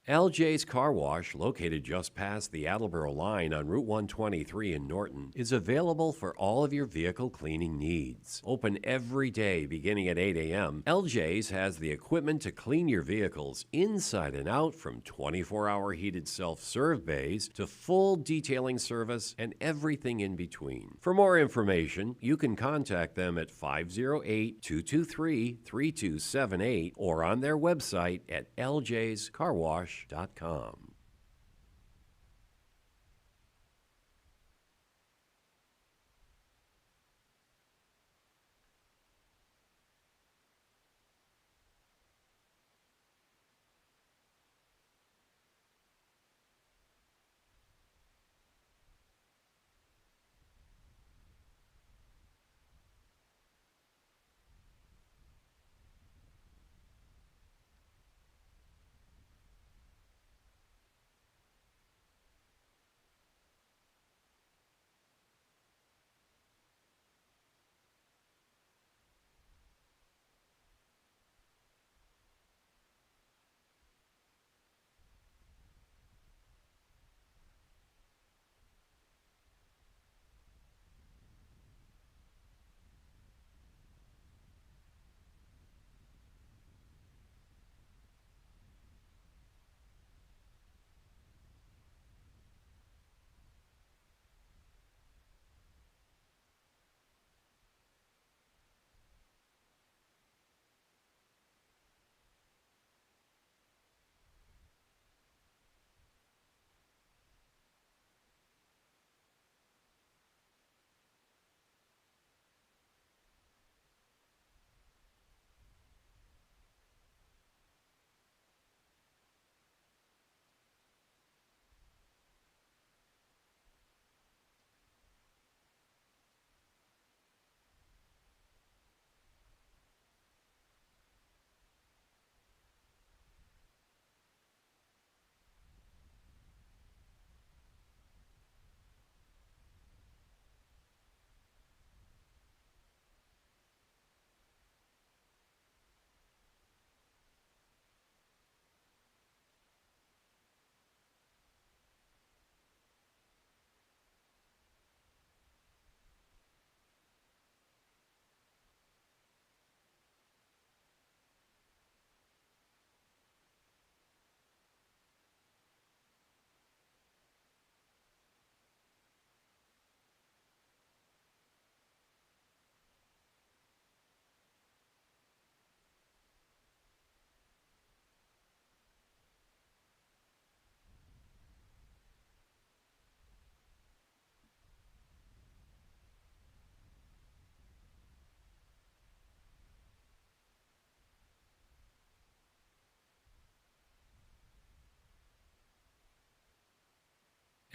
LJ's Car Wash, located just past the Attleboro line on Route 123 in Norton, is available for all of your vehicle cleaning needs. Open every day beginning at 8 a.m., LJ's has the equipment to clean your vehicles inside and out, from 24-hour heated self-serve bays to full detailing service and everything in between. For more information, you can contact them at 508-223-3278 or on their website at ljscarwash.com.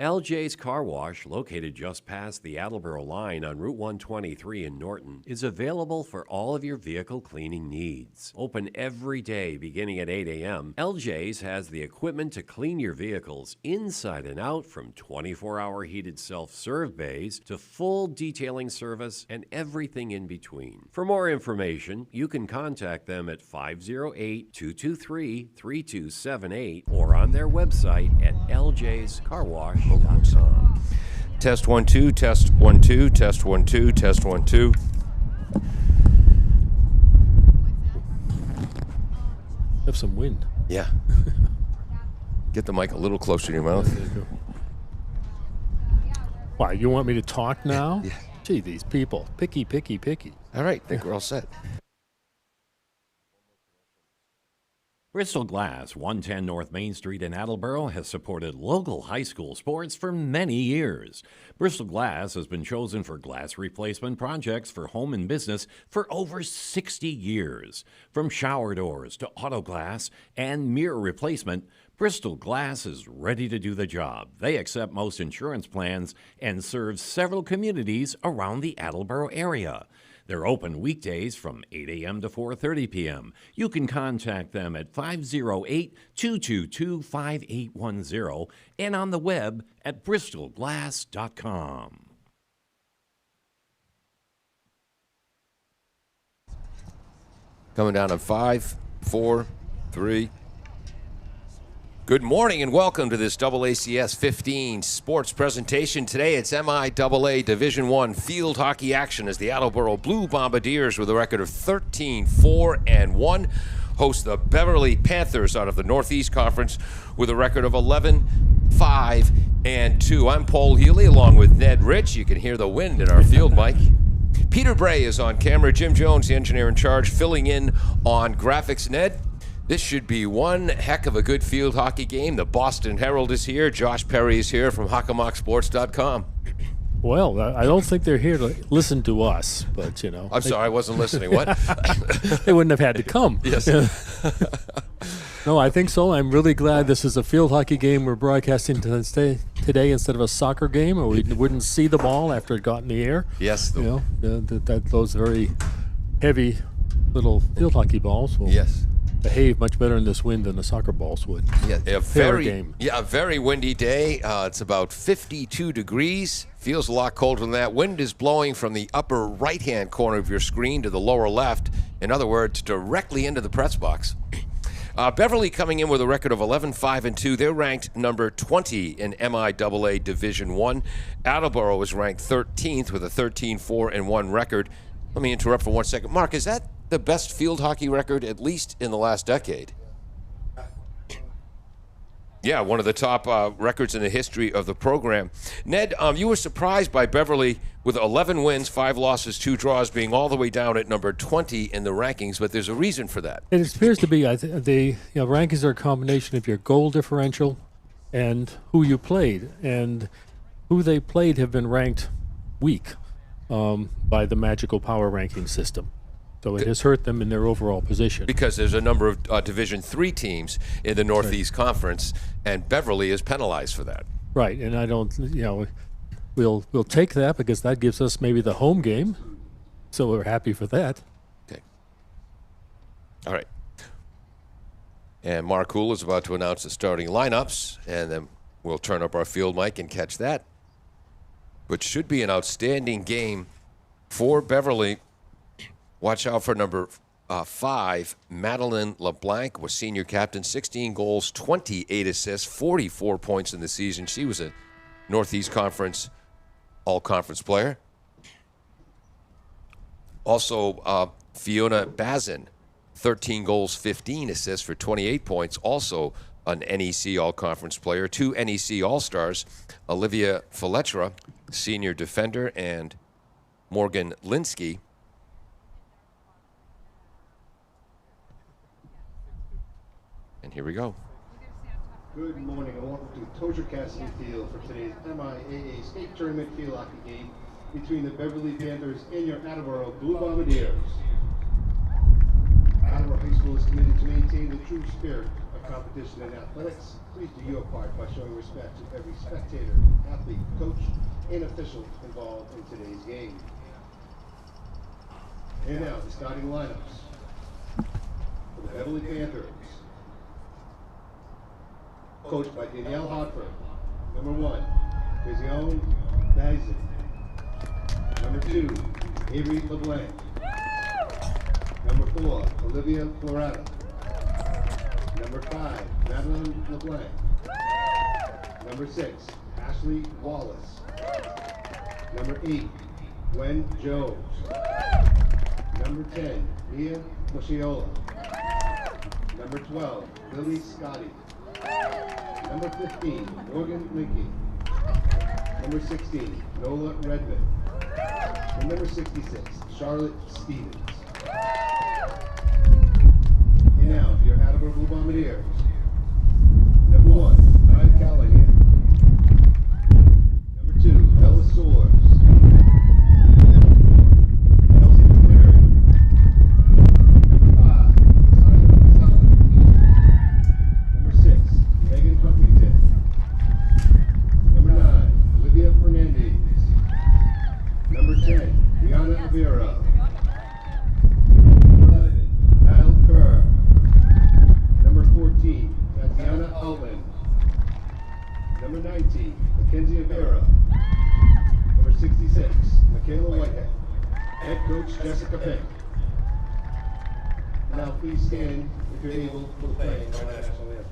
LJ's Car Wash, located just past the Attleboro line on Route 123 in Norton, is available for all of your vehicle cleaning needs. Open every day beginning at 8 a.m., LJ's has the equipment to clean your vehicles inside and out, from 24-hour heated self-serve bays to full detailing service and everything in between. For more information, you can contact them at 508-223-3278 or on their website at ljscarwash.com. Test 1 2, test 1 2, test 1 2, test 1 2. Have some wind. Yeah. Get the mic a little closer to your mouth. There you go. Why, you want me to talk now? Yeah. Gee, these people. Picky. All right, I think we're all set. Bristol Glass, 110 North Main Street in Attleboro, has supported local high school sports for many years. Bristol Glass has been chosen for glass replacement projects for home and business for over 60 years. From shower doors to auto glass and mirror replacement, Bristol Glass is ready to do the job. They accept most insurance plans and serve several communities around the Attleboro area. They're open weekdays from 8 a.m. to 4:30 p.m. You can contact them at 508-222-5810 and on the web at bristolglass.com. Coming down on 5, 4, 3. Good. Good morning and welcome to this AACS 15 sports presentation. Today it's MIAA Division I field hockey action as the Attleboro Blue Bombardiers with a record of 13-4-1 host the Beverly Panthers out of the Northeast Conference with a record of 11-5-2. I'm Paul Healy along with Ned Rich. You can hear the wind in our field mic. Peter Bray is on camera. Jim Jones, the engineer in charge, filling in on graphics. Ned, this should be one heck of a good field hockey game. The Boston Herald is here. Josh Perry is here from HockamockSports.com. Well, I don't think they're here to listen to us, but, I'm sorry, I wasn't listening. What? They wouldn't have had to come. Yes. No, I think so. I'm really glad this is a field hockey game we're broadcasting today instead of a soccer game, or we wouldn't see the ball after it got in the air. Yes. Those very heavy little field hockey balls will behave much better in this wind than the soccer balls would. Yeah, a very windy day. It's about 52 degrees. Feels a lot colder than that. Wind is blowing from the upper right-hand corner of your screen to the lower left. In other words, directly into the press box. Beverly coming in with a record of 11-5-2. They're ranked number 20 in MIAA Division I. Attleboro is ranked 13th with a 13-4-1 record. Let me interrupt for 1 second. Mark, is that the best field hockey record, at least in the last decade? Yeah, one of the top records in the history of the program. Ned, you were surprised by Beverly with 11 wins, 5 losses, 2 draws, being all the way down at number 20 in the rankings, but there's a reason for that. It appears to be the rankings are a combination of your goal differential and who you played, and who they played have been ranked weak by the magical power ranking system. So it has hurt them in their overall position. Because there's a number of Division III teams in the Northeast Conference, and Beverly is penalized for that. Right, and I don't, we'll take that because that gives us maybe the home game. So we're happy for that. Okay. All right. And Mark Hool is about to announce the starting lineups, and then we'll turn up our field mic and catch that. Which should be an outstanding game for Beverly. Watch out for number 5, Madeline LeBlanc, was senior captain, 16 goals, 28 assists, 44 points in the season. She was a Northeast Conference all-conference player. Also, Fiona Bazin, 13 goals, 15 assists for 28 points, also an NEC all-conference player. 2 NEC all-stars, Olivia Feletra, senior defender, and Morgan Linsky. And here we go. Good morning and welcome to Tozer Cassidy Field for today's MIAA State Tournament field hockey game between the Beverly Panthers and your Attleboro Blue Bombardiers. Attleboro High School is committed to maintain the true spirit of competition in athletics. Please do your part by showing respect to every spectator, athlete, coach, and official involved in today's game. And now the starting lineups for the Beverly Panthers. Coached by Danielle Hartford. Number 1, Vision Bazin. Number 2, Avery LeBlanc. Number 4, Olivia Floretta. Number 5, Madeline LeBlanc. Number 6, Ashley Wallace. Number 8, Gwen Jones. Number 10, Mia Moschiola. Number 12, Lily Scotty. Number 15, Morgan Linky. Number 16, Nola Redmond. And number 66, Charlotte Stevens. And now for your Attleboro Blue Bombardiers. Number 1, Ryan Callahan. Number 2, Bella Soares. Elsie McClary. Number 5, Simon Sullivan. Number 6, Megan Huntington. Number 9, Olivia Fernandez. Number 10, Brianna Avera. Number 11, Al Kerr. Number 14, Tatiana Alvin. Number 19, Mackenzie Avera. Number 66, Michaela Whitehead. Head coach Jessica Pink. Now please stand if you're able for the playing of our national anthem.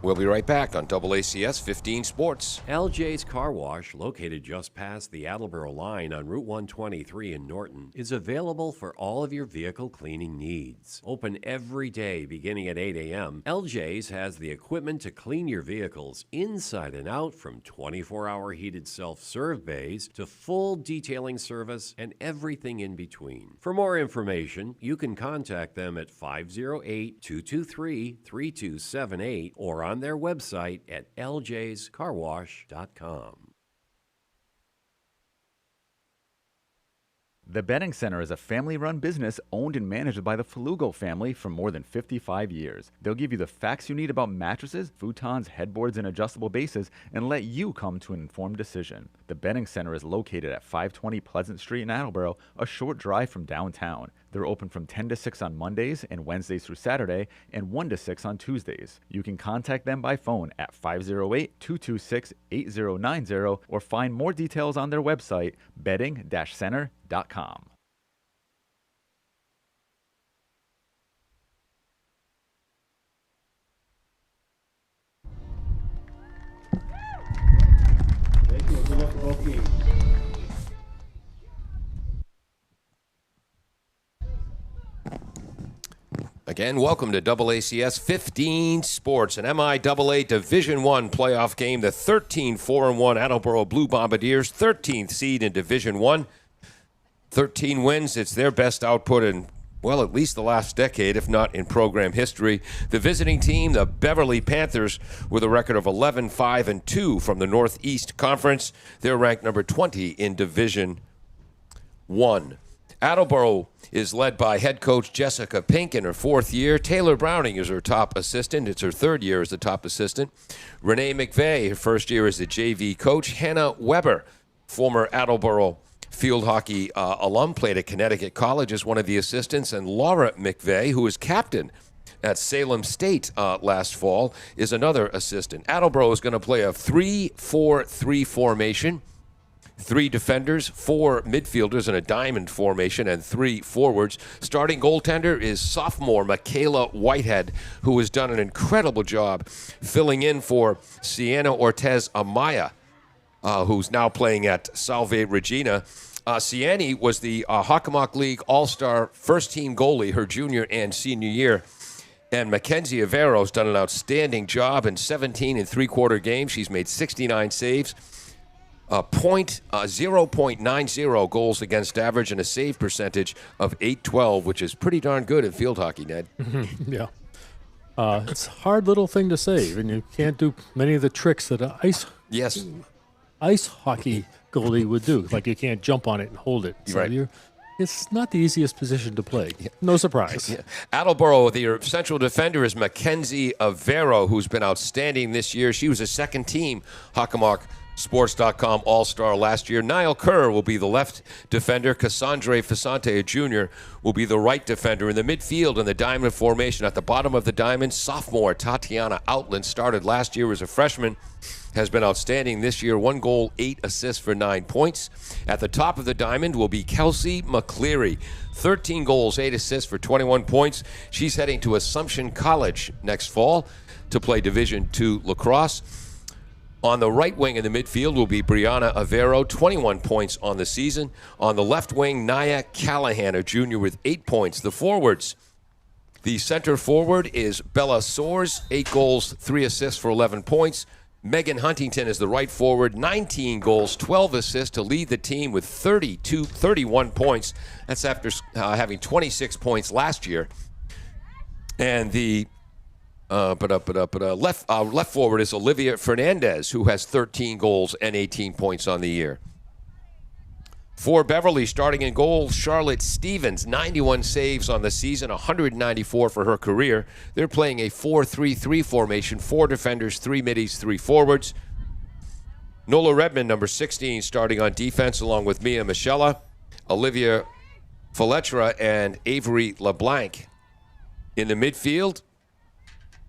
We'll be right back on AACS 15 Sports. LJ's Car Wash, located just past the Attleboro line on Route 123 in Norton, is available for all of your vehicle cleaning needs. Open every day beginning at 8 a.m., LJ's has the equipment to clean your vehicles inside and out, from 24-hour heated self-serve bays to full detailing service and everything in between. For more information, you can contact them at 508-223-3278 or on their website at ljscarwash.com. The Bedding Center is a family-run business owned and managed by the Falugo family for more than 55 years. They'll give you the facts you need about mattresses, futons, headboards, and adjustable bases, and let you come to an informed decision. The Bedding Center is located at 520 Pleasant Street in Attleboro, a short drive from downtown. They're open from 10 to 6 on Mondays and Wednesdays through Saturday, and 1 to 6 on Tuesdays. You can contact them by phone at 508-226-8090 or find more details on their website, bedding-center.com. Thank you. Good luck for both teams. Again, welcome to AACS 15 Sports, an MIAA Division I playoff game. The 13-4-1 Attleboro Blue Bombardiers, 13th seed in Division I. 13 wins. It's their best output in, well, at least the last decade, if not in program history. The visiting team, the Beverly Panthers, with a record of 11-5-2 from the Northeast Conference. They're ranked number 20 in Division I. Attleboro is led by head coach Jessica Pink in her 4th year. Taylor Browning is her top assistant. It's her 3rd year as the top assistant. Renee McVeigh, her 1st year as the JV coach. Hannah Weber, former Attleboro field hockey alum, played at Connecticut College as one of the assistants. And Laura McVeigh, who was captain at Salem State last fall, is another assistant. Attleboro is going to play a 3-4-3 formation. 3 defenders, 4 midfielders in a diamond formation, and 3 forwards. Starting goaltender is sophomore Michaela Whitehead, who has done an incredible job filling in for Sienna Ortez Amaya, who's now playing at Salve Regina. Sienna was the Hockomock League All-Star first-team goalie her junior and senior year. And Mackenzie Avero's done an outstanding job in 17 and three-quarter games. She's made 69 saves. 0.90 goals against average and a save percentage of .812, which is pretty darn good in field hockey, Ned. Yeah. It's a hard little thing to save, and you can't do many of the tricks that an ice hockey goalie would do. Like you can't jump on it and hold it. So right. It's not the easiest position to play. No surprise. Yeah. Attleboro, the central defender is Mackenzie Avero, who's been outstanding this year. She was a second-team Hockomock Sports.com All-Star last year. Niall Kerr will be the left defender. Cassandre Fasante, a junior, will be the right defender. In the midfield, in the diamond formation, at the bottom of the diamond, sophomore Tatiana Outland started last year as a freshman, has been outstanding this year. 1 goal, 8 assists for 9 points. At the top of the diamond will be Kelsey McCleary. 13 goals, 8 assists for 21 points. She's heading to Assumption College next fall to play Division II lacrosse. On the right wing in the midfield will be Brianna Avero, 21 points on the season. On the left wing, Naya Callahan, a junior, with 8 points. The forwards, the center forward is Bella Soares, 8 goals, 3 assists for 11 points. Megan Huntington is the right forward, 19 goals, 12 assists to lead the team with 31 points. That's after having 26 points last year. And the left forward is Olivia Fernandez, who has 13 goals and 18 points on the year. For Beverly, starting in goal, Charlotte Stevens, 91 saves on the season, 194 for her career. They're playing a 4-3-3 formation, 4 defenders, 3 middies, 3 forwards. Nola Redmond, number 16, starting on defense, along with Mia Michela, Olivia Faletra, and Avery LeBlanc. In the midfield,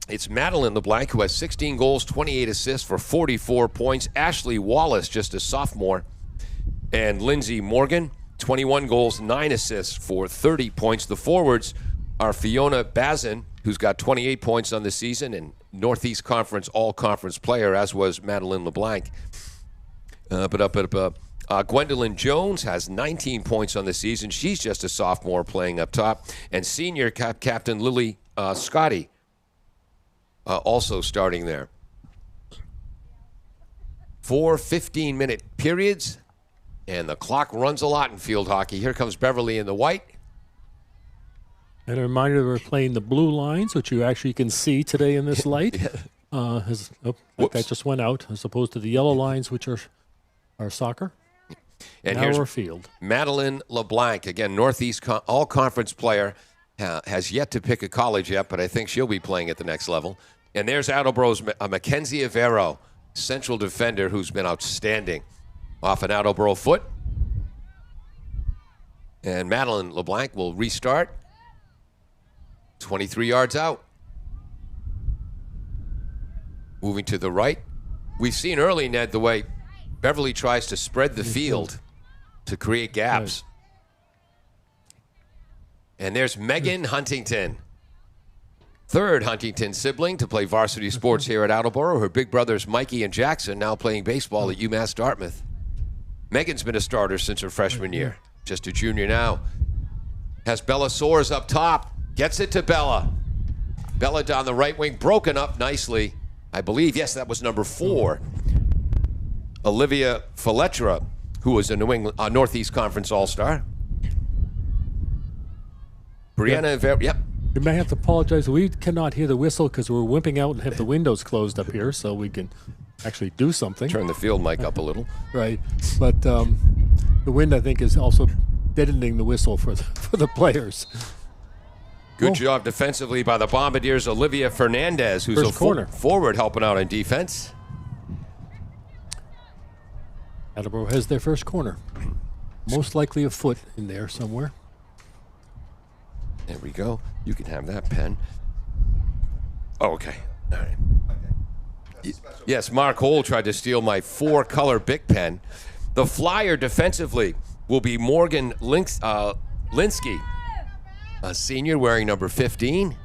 it's Madeline LeBlanc, who has 16 goals, 28 assists for 44 points. Ashley Wallace, just a sophomore. And Lindsay Morgan, 21 goals, 9 assists for 30 points. The forwards are Fiona Bazin, who's got 28 points on the season, and Northeast Conference All-Conference player, as was Madeline LeBlanc. Gwendolyn Jones has 19 points on the season. She's just a sophomore playing up top. And senior captain Lily Scotty also starting there. 4 15-minute periods, and the clock runs a lot in field hockey. Here comes Beverly in the white. And a reminder that we're playing the blue lines, which you actually can see today in this light. That just went out, as opposed to the yellow lines, which are soccer. And now here's we're field. Madeline LeBlanc, again, Northeast All-Conference player, has yet to pick a college yet, but I think she'll be playing at the next level. And there's Attleboro's Mackenzie Avero, central defender, who's been outstanding off an Attleboro foot. And Madeline LeBlanc will restart. 23 yards out. Moving to the right. We've seen early, Ned, the way Beverly tries to spread the field to create gaps. Right. And there's Megan Huntington, third Huntington sibling to play varsity sports here at Attleboro. Her big brothers Mikey and Jackson now playing baseball at UMass Dartmouth. Megan's been a starter since her freshman year, just a junior now. Has Bella Soares up top, gets it to Bella. Bella down the right wing, broken up nicely. I believe, yes, that was number 4. Olivia Faletra, who was a Northeast Conference All-Star. Brianna, yep. You may have to apologize. We cannot hear the whistle because we're wimping out and have the windows closed up here, so we can actually do something. Turn the field mic up a little. Right, but the wind, I think, is also deadening the whistle for the players. Good job defensively by the Bombardiers. Olivia Fernandez, who's a forward helping out on defense. Attleboro has their first corner. Most likely a foot in there somewhere. There we go. You can have that pen. Oh, okay. All right. Yes, Mark Hole tried to steal my 4-color Bic pen. The flyer defensively will be Morgan Linsky, a senior wearing number 15.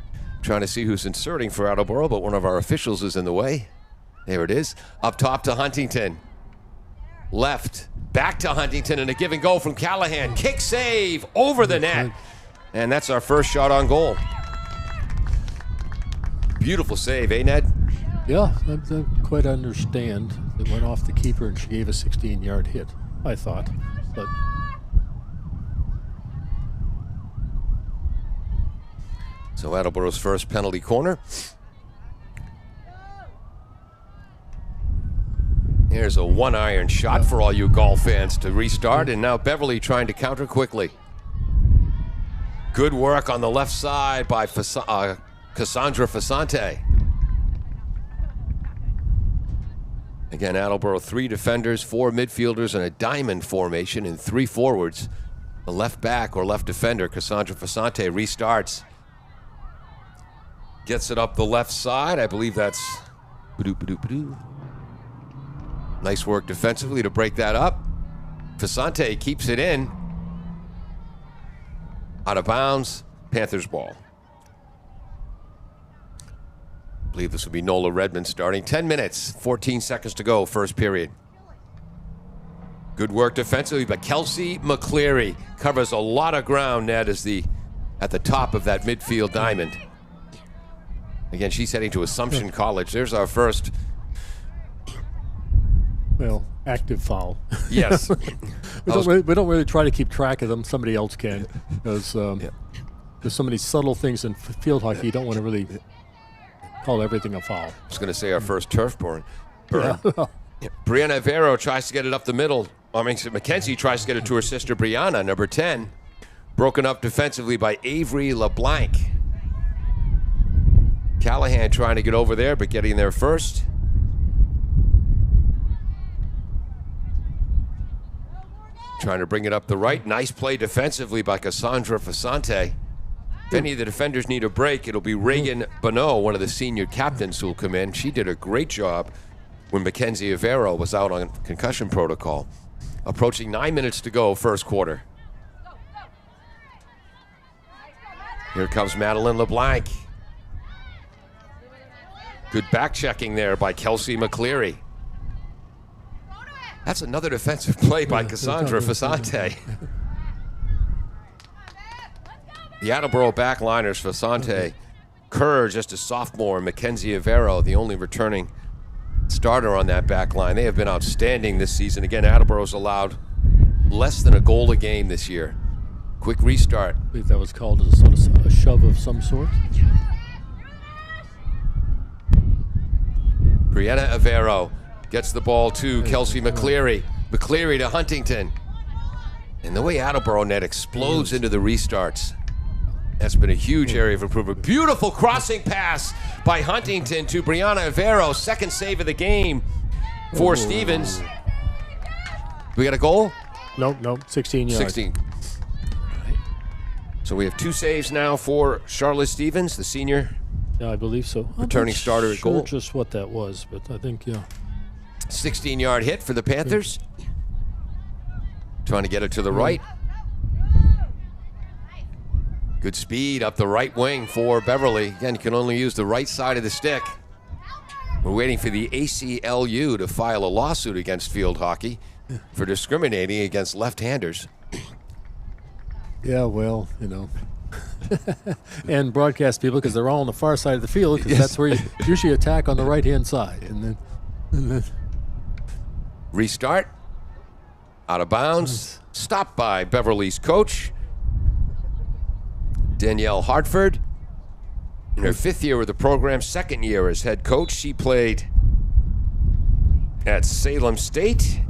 Trying to see who's inserting for Attleboro, but one of our officials is in the way. There it is. Up top to Huntington. Left. Back to Huntington, and a give and go from Callahan. Kick save over the net. And that's our first shot on goal. Beautiful save, eh, Ned? Yeah, I don't quite understand. It went off the keeper, and she gave a 16-yard hit, I thought. But so Attleboro's first penalty corner. Here's a 1-iron shot for all you golf fans to restart, and now Beverly trying to counter quickly. Good work on the left side by Cassandra Fasante. Again, Attleboro, 3 defenders, 4 midfielders, and a diamond formation, and 3 forwards. The left back or left defender, Cassandra Fasante, restarts. Gets it up the left side. I believe that's... Nice work defensively to break that up. Fasante keeps it in. Out of bounds, Panthers ball. I believe this will be Nola Redmond starting. 10 minutes, 14 seconds to go, first period. Good work defensively, but Kelsey McCleary covers a lot of ground, Ned, at the top of that midfield diamond. Again, she's heading to Assumption College. There's our first... Well, active foul. Yes. we don't really try to keep track of them. Somebody else can. Because there's so many subtle things in field hockey, you don't want to really call everything a foul. I was going to say our first turf burn. Yeah. Brianna Avero tries to get it up the middle. Mackenzie tries to get it to her sister Brianna, number 10. Broken up defensively by Avery LeBlanc. Callahan trying to get over there, but getting there first. Trying to bring it up the right. Nice play defensively by Cassandra Fasante. If any of the defenders need a break, it'll be Reagan Bonneau, one of the senior captains, who will come in. She did a great job when Mackenzie Avero was out on concussion protocol. Approaching 9 minutes to go, first quarter. Here comes Madeline LeBlanc. Good back checking there by Kelsey McCleary. That's another defensive play by Cassandra Fasante. The Attleboro backliners, Fasante, Kerr, just a sophomore, Mackenzie Avero, the only returning starter on that back line. They have been outstanding this season. Again, Attleboro's allowed less than a goal a game this year. Quick restart. I believe that was called a sort of a shove of some sort. Brianna Avero gets the ball to Kelsey McCleary. McCleary to Huntington. And the way Attleboro net explodes into the restarts, that's been a huge area of improvement. Beautiful crossing pass by Huntington to Brianna Avero. Second save of the game for Stevens. We got a goal? Nope, 16 yards. 16. All right. So we have 2 saves now for Charlotte Stevens, the senior. Yeah, I believe so. Returning starter at goal. Just what that was, but I think, yeah. 16-yard hit for the Panthers. Trying to get it to the right. Good speed up the right wing for Beverly. Again, you can only use the right side of the stick. We're waiting for the ACLU to file a lawsuit against field hockey for discriminating against left-handers. Yeah, well, you know. And broadcast people, because they're all on the far side of the field, because that's where you usually attack on the right-hand side. And then Restart. Out of bounds. Stopped by Beverly's coach, Danielle Hartford. In her 5th year with the program, 2nd year as head coach. She played at Salem State.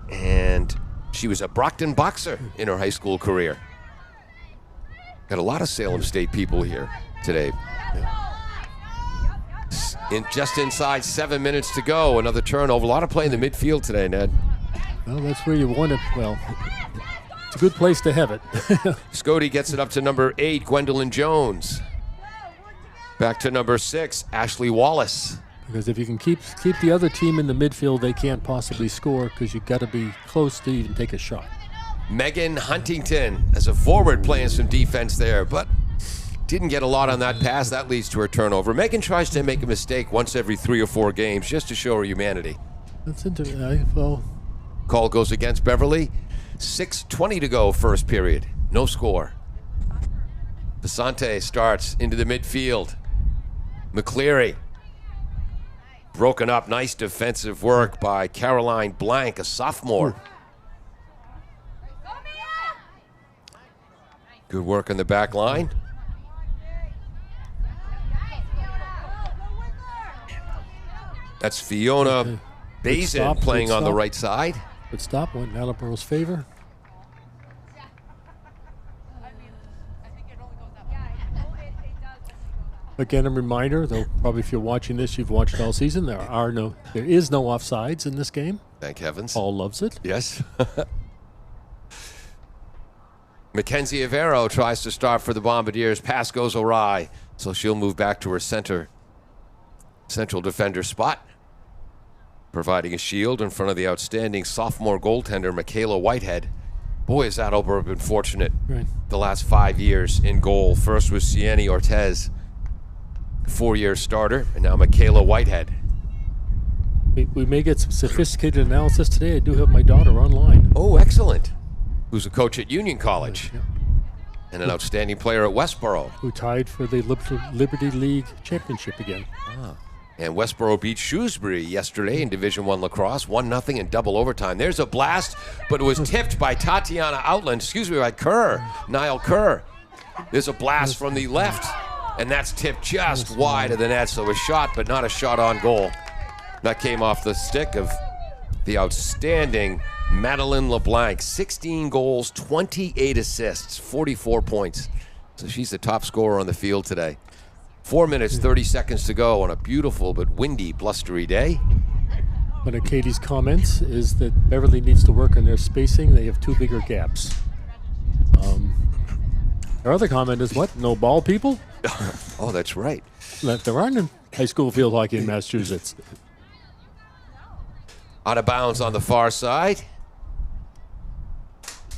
And she was a Brockton boxer in her high school career. Got a lot of Salem State people here today. Just inside 7 minutes to go. Another turnover. A lot of play in the midfield today, Ned. Well, that's where you want it. Well, it's a good place to have it. Scotty gets it up to number 8, Gwendolyn Jones. Back to number 6, Ashley Wallace. Because if you can keep the other team in the midfield, they can't possibly score, because you've got to be close to even take a shot. Megan Huntington as a forward playing some defense there, but didn't get a lot on that pass. That leads to her turnover. Megan tries to make a mistake once every 3 or 4 games just to show her humanity. That's interesting. Well, Call goes against Beverly. 6:20 to go, first period. No score. Basante starts into the midfield. McCleary. Broken up. Nice defensive work by Caroline Blank, a sophomore. Good work in the back line. That's Fiona Bazin playing on the right side. Good stop. Went in Attleboro's favor. Again, a reminder, though probably if you're watching this, you've watched all season. There is no offsides in this game. Thank heavens. Paul loves it. Yes. Mackenzie Avero tries to start for the Bombardiers. Pass goes awry, so she'll move back to her central defender spot, providing a shield in front of the outstanding sophomore goaltender, Michaela Whitehead. Boy, has Attleboro been fortunate the last 5 years in goal. First was Sienni Ortez, 4-year starter, and now Michaela Whitehead. We may get some sophisticated analysis today. I do have my daughter online. Oh, excellent. Who's a coach at Union College. Yeah. And an outstanding player at Westboro. Who tied for the Liberty League championship again. And Westboro beat Shrewsbury yesterday in Division I lacrosse, 1-0 in double overtime. There's a blast, but it was tipped by Tatiana Outland, by Kerr, Niall Kerr. There's a blast from the left, and that's tipped just wide of the net, so a shot, but not a shot on goal. That came off the stick of the outstanding Madeline LeBlanc. 16 goals, 28 assists, 44 points. So she's the top scorer on the field today. 4 minutes, 30 seconds to go on a beautiful but windy, blustery day. One of Katie's comments is that Beverly needs to work on their spacing. They have 2 bigger gaps. Her other comment is what? No ball people? Oh, that's right. There aren't high school field hockey in Massachusetts. Out of bounds on the far side.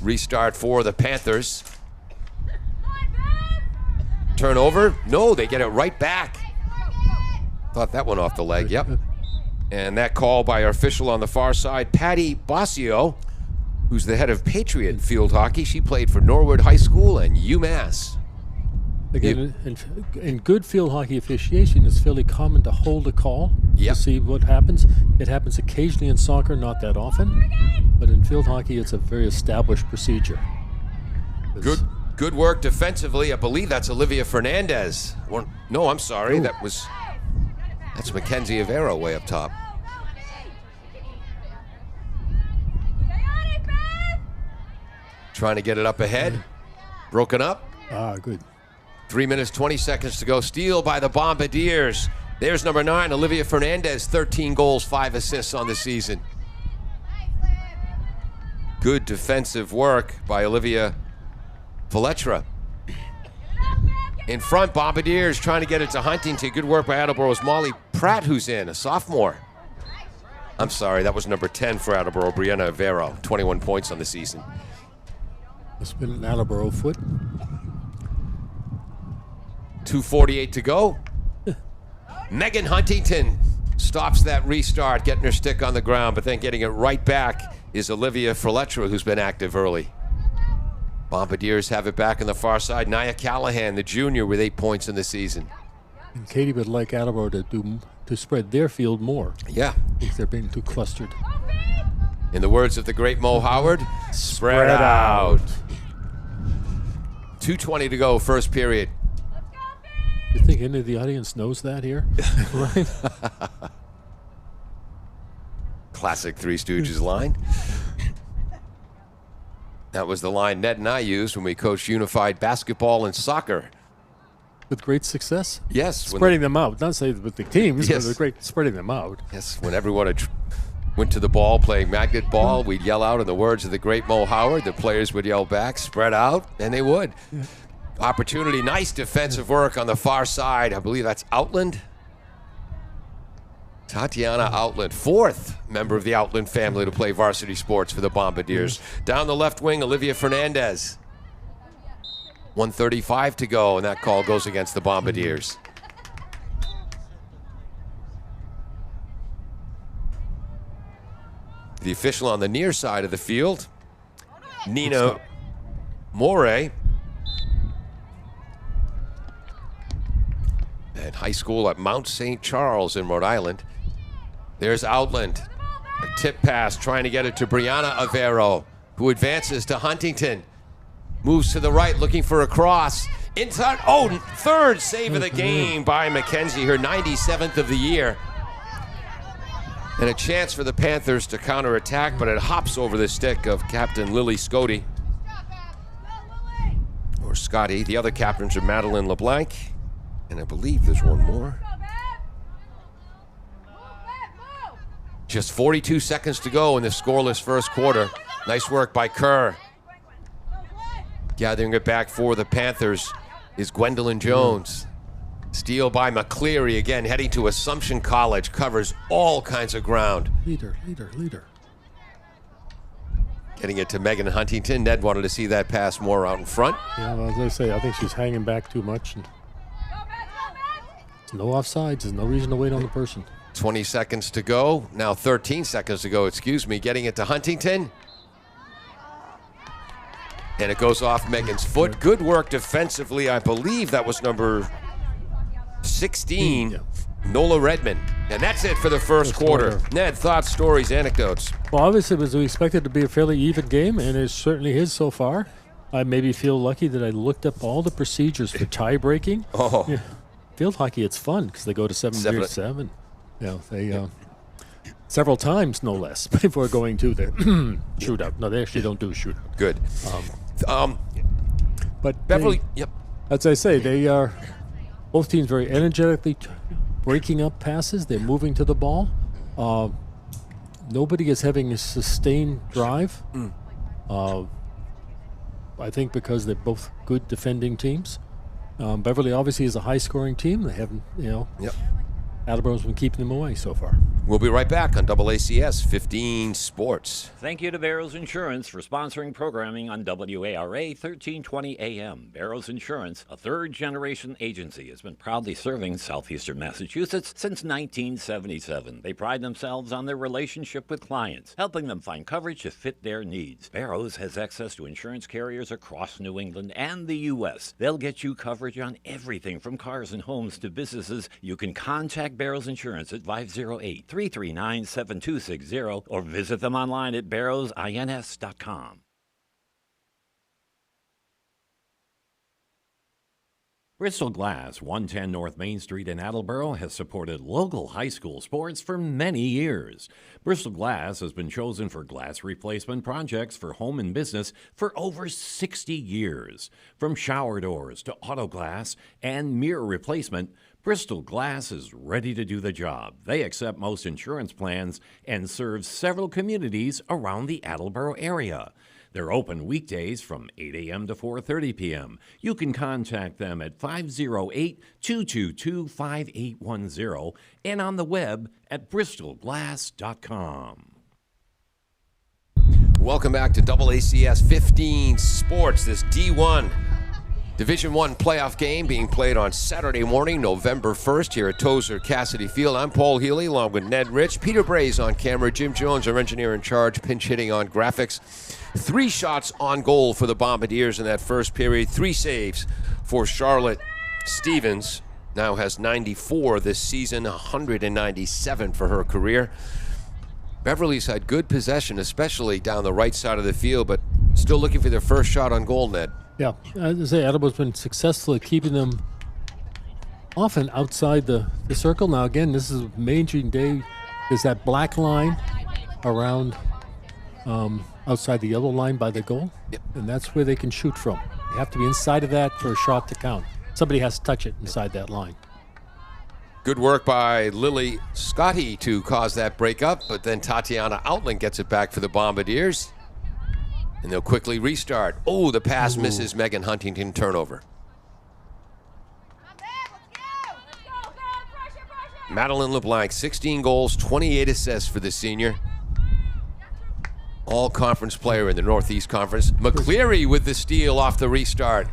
Restart for the Panthers. Turnover? No, they get it right back. Thought that one off the leg, yep. And that call by our official on the far side, Patty Bossio, who's the head of Patriot Field Hockey. She played for Norwood High School and UMass. Again, in good field hockey officiation, it's fairly common to hold a call to see what happens. It happens occasionally in soccer, not that often. But in field hockey, it's a very established procedure. Good work defensively. I believe that's Olivia Fernandez. No, I'm sorry. That's Mackenzie Avero way up top. Trying to get it up ahead. Broken up. Good. 3 minutes, 20 seconds to go. Steal by the Bombardiers. There's number 9, Olivia Fernandez. 13 goals, 5 assists on the season. Good defensive work by Olivia Fletcher. In front, Bombardiers trying to get it to Huntington. Good work by Attleboro's Molly Pratt, who's in, a sophomore. I'm sorry, that was number 10 for Attleboro, Brianna Avero. 21 points on the season. It's been an Attleboro foot. 2:48 to go. Megan Huntington stops that restart, getting her stick on the ground, but then getting it right back is Olivia Fletcher, who's been active early. Bombardiers have it back on the far side. Nia Callahan, the junior, with 8 points in the season. And Katie would like Attleboro to spread their field more. Yeah. Because they're being too clustered. In the words of the great Mo Howard, spread out. 2:20 to go, first period. You think any of the audience knows that here? Right? Classic Three Stooges line. That was the line Ned and I used when we coached unified basketball and soccer. With great success? Yes. Spreading them out. Not say with the teams, but with great spreading them out. Yes, when everyone went to the ball playing magnet ball, we'd yell out in the words of the great Mo Howard. The players would yell back, spread out, and they would. Yeah. Opportunity, nice defensive work on the far side. I believe that's Outland. Tatiana Outland, 4th member of the Outland family to play varsity sports for the Bombardiers. Down the left wing, Olivia Fernandez. 1:35 to go, and that call goes against the Bombardiers. The official on the near side of the field, Nina Morey. At high school at Mount St. Charles in Rhode Island. There's Outland. A tip pass, trying to get it to Brianna Avero, who advances to Huntington. Moves to the right, looking for a cross. Inside, third save of the game by Mackenzie, her 97th of the year. And a chance for the Panthers to counterattack, but it hops over the stick of Captain Lily Scotty. Or Scotty. The other captains are Madeline LeBlanc. And I believe there's one more. Just 42 seconds to go in the scoreless first quarter. Nice work by Kerr. Gathering it back for the Panthers is Gwendolyn Jones. Steal by McCleary, again heading to Assumption College. Covers all kinds of ground. Leader. Getting it to Megan Huntington. Ned wanted to see that pass more out in front. Yeah, well, as I say, I think she's hanging back too much. And no offsides. There's no reason to wait on the person. 20 seconds to go. Now 13 seconds to go, Getting it to Huntington. And it goes off Megan's foot. Good work defensively. I believe that was number 16, Nola Redmond. And that's it for the first quarter. Ned, thoughts, stories, anecdotes? Well, obviously, we expected it to be a fairly even game, and it certainly is so far. I maybe feel lucky that I looked up all the procedures for tie breaking. Yeah. Field hockey, it's fun because they go to 7v7. They several times, no less, before going to the shootout. No, they actually don't do a shootout. Good. But Beverly, as I say, they are both teams very energetically breaking up passes. They're moving to the ball. Nobody is having a sustained drive. I think because they're both good defending teams. Beverly obviously is a high-scoring team. They haven't, Attleboro's been keeping them away so far. We'll be right back on AACS 15 Sports. Thank you to Barrows Insurance for sponsoring programming on WARA 1320 AM. Barrows Insurance, a third-generation agency, has been proudly serving southeastern Massachusetts since 1977. They pride themselves on their relationship with clients, helping them find coverage to fit their needs. Barrows has access to insurance carriers across New England and the U.S. They'll get you coverage on everything from cars and homes to businesses. You can contact Barrows Insurance at 508-339-7260 or visit them online at barrowsins.com. Bristol Glass, 110 North Main Street in Attleboro, has supported local high school sports for many years. Bristol Glass has been chosen for glass replacement projects for home and business for over 60 years. From shower doors to auto glass and mirror replacement, Bristol Glass is ready to do the job. They accept most insurance plans and serve several communities around the Attleboro area. They're open weekdays from 8 a.m. to 4:30 p.m. You can contact them at 508-222-5810 and on the web at bristolglass.com. Welcome back to AACS 15 Sports. This D1 Division I playoff game being played on Saturday morning, November 1st, here at Tozer Cassidy Field. I'm Paul Healy, along with Ned Rich. Peter Bray's on camera. Jim Jones, our engineer in charge, pinch hitting on graphics. 3 shots on goal for the Bombardiers in that first period. 3 saves for Charlotte Stevens. Now has 94 this season, 197 for her career. Beverly's had good possession, especially down the right side of the field, but still looking for their first shot on goal, Ned. Yeah, as I say, Attleboro's been successful at keeping them often outside the circle. Now, again, this is a major day. There's that black line around outside the yellow line by the goal, and that's where they can shoot from. You have to be inside of that for a shot to count. Somebody has to touch it inside that line. Good work by Lily Scotty to cause that breakup, but then Tatiana Outland gets it back for the Bombardiers. And they'll quickly restart. Oh, the pass misses. Megan Huntington, turnover. Madeline LeBlanc, 16 goals, 28 assists for the senior. All-conference player in the Northeast Conference. McCleary with the steal off the restart.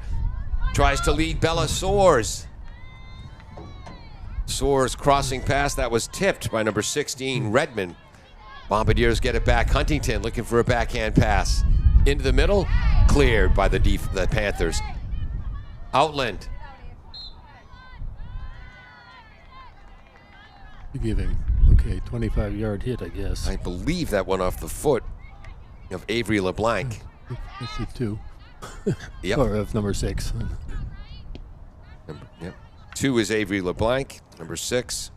Tries to lead Bella Soares. Soares crossing pass. That was tipped by number 16, Redmond. Bombardiers get it back. Huntington looking for a backhand pass. Into the middle, cleared by the Panthers. Outland. You're giving, 25-yard hit, I guess. I believe that went off the foot of Avery LeBlanc. That's it, too. Yep. Or of number 6. Yep. 2 is Avery LeBlanc. Number 6,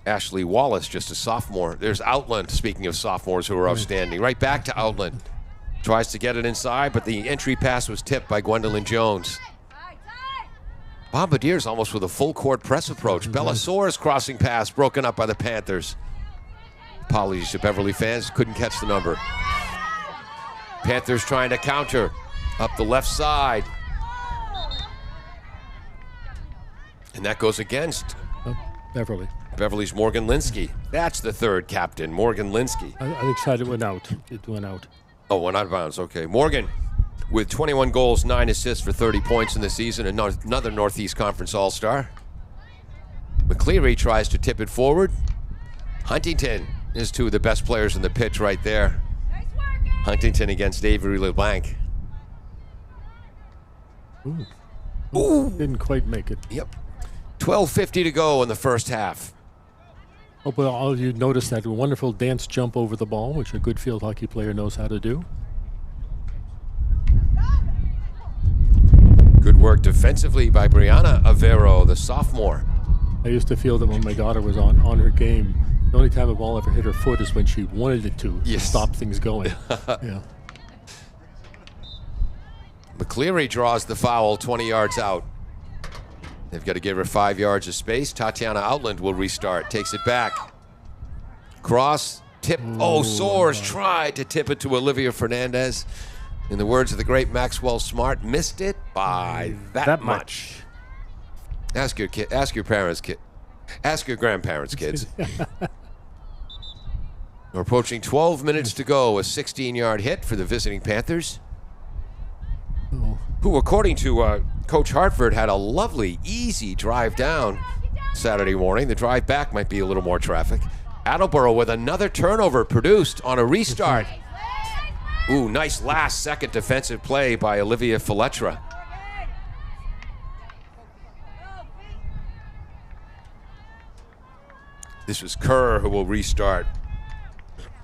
Ashley Wallace, just a sophomore. There's Outland, speaking of sophomores who are outstanding. Right back to Outland. Tries to get it inside, but the entry pass was tipped by Gwendolyn Jones. Bombardiers almost with a full court press approach. Bella Soares crossing pass broken up by the Panthers. Apologies to Beverly fans, couldn't catch the number. Panthers trying to counter up the left side. And that goes against Beverly. Beverly's Morgan Linsky. That's the third captain, Morgan Linsky. I think side it went out. It went out. Oh, went out of bounds. Okay. Morgan with 21 goals, 9 assists for 30 points in the season. Another Northeast Conference All-Star. McCleary tries to tip it forward. Huntington is 2 of the best players in the pitch right there. Huntington against Avery LeBlanc. Ooh. Didn't quite make it. Yep. 12:50 to go in the first half. Hope all of you noticed that wonderful dance jump over the ball, which a good field hockey player knows how to do. Good work defensively by Brianna Avero, the sophomore. I used to feel that when my daughter was on her game, the only time a ball ever hit her foot is when she wanted it to stop things going. Yeah. McCleary draws the foul 20 yards out. They've got to give her 5 yards of space. Tatiana Outland will restart. Takes it back. Cross. Tip. Soares tried to tip it to Olivia Fernandez. In the words of the great Maxwell Smart, missed it by that much. Ask your kid. Ask your parents' kid. Ask your grandparents' kids. We're approaching 12 minutes to go. A 16-yard hit for the visiting Panthers, who, according to Coach Hartford, had a lovely, easy drive down Saturday morning. The drive back might be a little more traffic. Attleboro with another turnover produced on a restart. Ooh, nice last-second defensive play by Olivia Feletra. This was Kerr who will restart.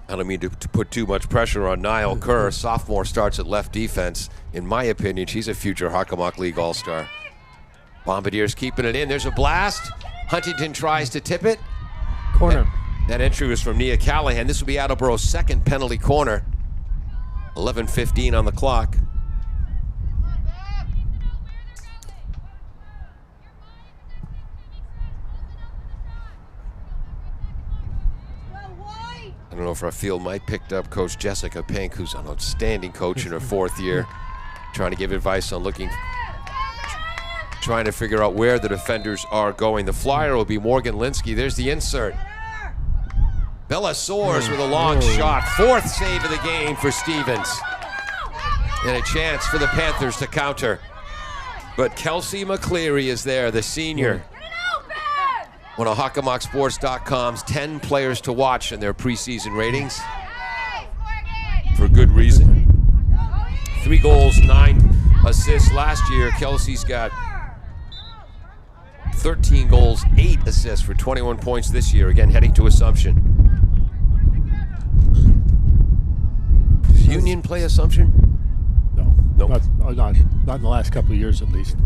I don't mean to put too much pressure on Niall Kerr. Sophomore starts at left defense. In my opinion, she's a future Hockomock League All-Star. Bombardiers keeping it in. There's a blast. Huntington tries to tip it. Corner. That entry was from Nia Callahan. This will be Attleboro's second penalty corner. 11:15 on the clock. I don't know if our field might picked up Coach Jessica Pink, who's an outstanding coach in her fourth year, trying to give advice on trying to figure out where the defenders are going. The flyer will be Morgan Linsky. There's the insert. Bella soars with a long shot. Fourth save of the game for Stevens. And a chance for the Panthers to counter. But Kelsey McCleary is there, the senior. One of HockomockSports.com's 10 players to watch in their preseason ratings. For good reason. 3 goals, 9 assists last year. Kelsey's got 13 goals, 8 assists for 21 points this year. Again, heading to Assumption. Does Union play Assumption? No. Nope. Not in the last couple of years, at least.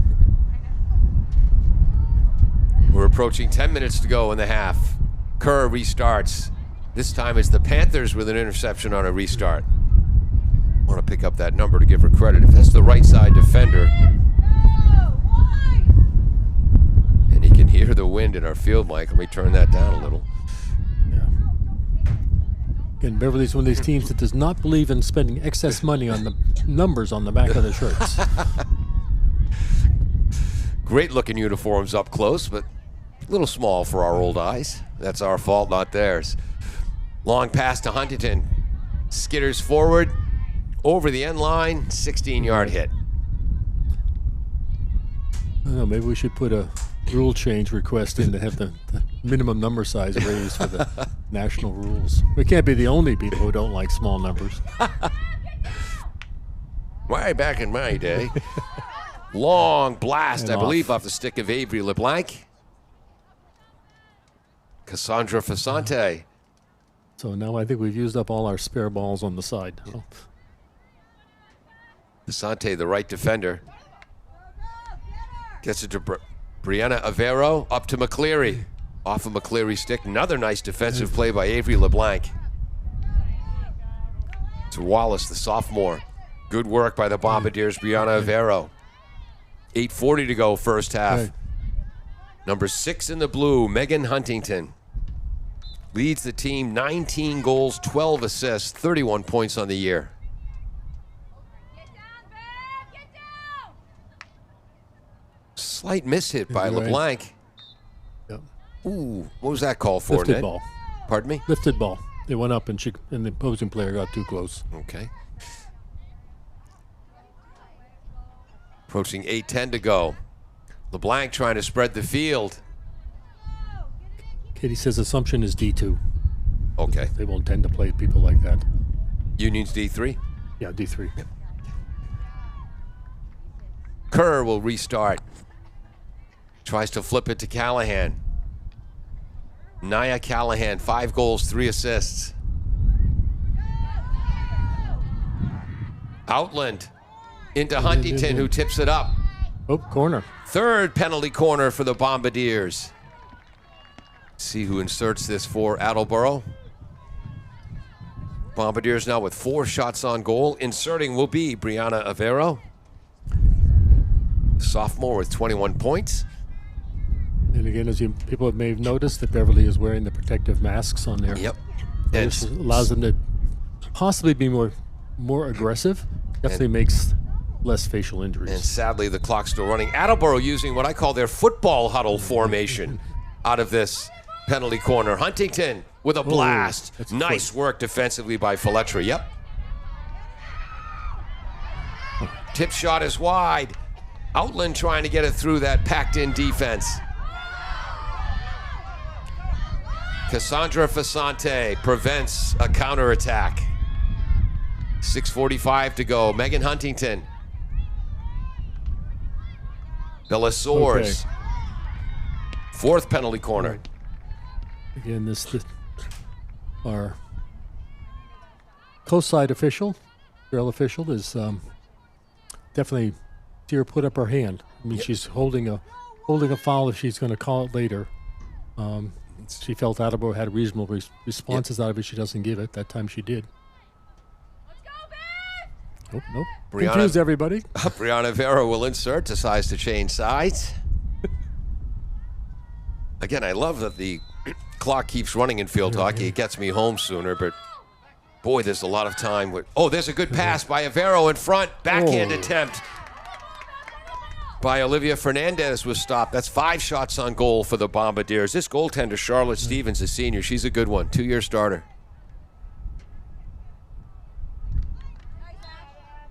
We're approaching 10 minutes to go in the half. Kerr restarts. This time it's the Panthers with an interception on a restart. I want to pick up that number to give her credit. If that's the right side defender. And you can hear the wind in our field mic. Let me turn that down a little. Yeah. Again, Beverly's one of these teams that does not believe in spending excess money on the numbers on the back of the shirts. Great looking uniforms up close, but a little small for our old eyes. That's our fault, not theirs. Long pass to Huntington. Skitters forward, over the end line, 16-yard hit. I don't know, maybe we should put a rule change request in to have the minimum number size raised for the national rules. We can't be the only people who don't like small numbers. Why, back in my day. Long blast, And I believe, off. off the stick of Avery LeBlanc. Cassandra Fasante. So now I think we've used up all our spare balls on the side. Fasante, the right defender. Gets it to Brianna Avero, up to McCleary. Off of McCleary's stick. Another nice defensive play by Avery LeBlanc. To Wallace, the sophomore. Good work by the Bombardiers, Brianna Avero. 8:40 to go, first half. Right. Number 6 in the blue, Megan Huntington. Leads the team, 19 goals, 12 assists, 31 points on the year. Slight mishit by Right. LeBlanc. Yep. Ooh, what was that call for, Lifted Ned? ball. Pardon me? Lifted ball. They went up and the opposing player got too close. Okay. Approaching 8:10 to go. LeBlanc trying to spread the field. Katie says Assumption is D2. Okay. They won't tend to play people like that. Union's D3. Yeah, D3. Kerr will restart. Tries to flip it to Callahan. Nia Callahan, 5 goals, 3 assists. Outland into Huntington, who tips it up. Oh, corner. Third penalty corner for the Bombardiers. See who inserts this for Attleboro. Bombardiers now with 4 shots on goal. Inserting will be Brianna Avero. Sophomore with 21 points. And again, as people may have noticed, that Beverly is wearing the protective masks on there. Yep. This allows them to possibly be more aggressive. Definitely makes less facial injuries. And sadly, the clock's still running. Attleboro using what I call their football huddle formation out of this penalty corner. Huntington with a blast. that's a Nice work defensively by Felletra. Yep. Tip shot is wide. Outland trying to get it through that packed-in defense. Cassandra Fasante prevents a counterattack. 6:45 to go. Megan Huntington. Bella Soares. Okay. Fourth penalty corner. Again, our coast side official, girl official, is definitely see her put up her hand. I mean, she's holding a foul if she's going to call it later. She felt Attleboro had reasonable responses out of it. She doesn't give it. That time she did. Nope. Confused everybody. Brianna Vera will insert, decides to change sides. Again, I love that the clock keeps running in field hockey. It gets me home sooner, but boy, there's a lot of time. There's a good pass by Avero in front. Backhand attempt by Olivia Fernandez was stopped. That's 5 shots on goal for the Bombardiers. This goaltender, Charlotte Stevens, a senior. She's a good one. 2-year starter.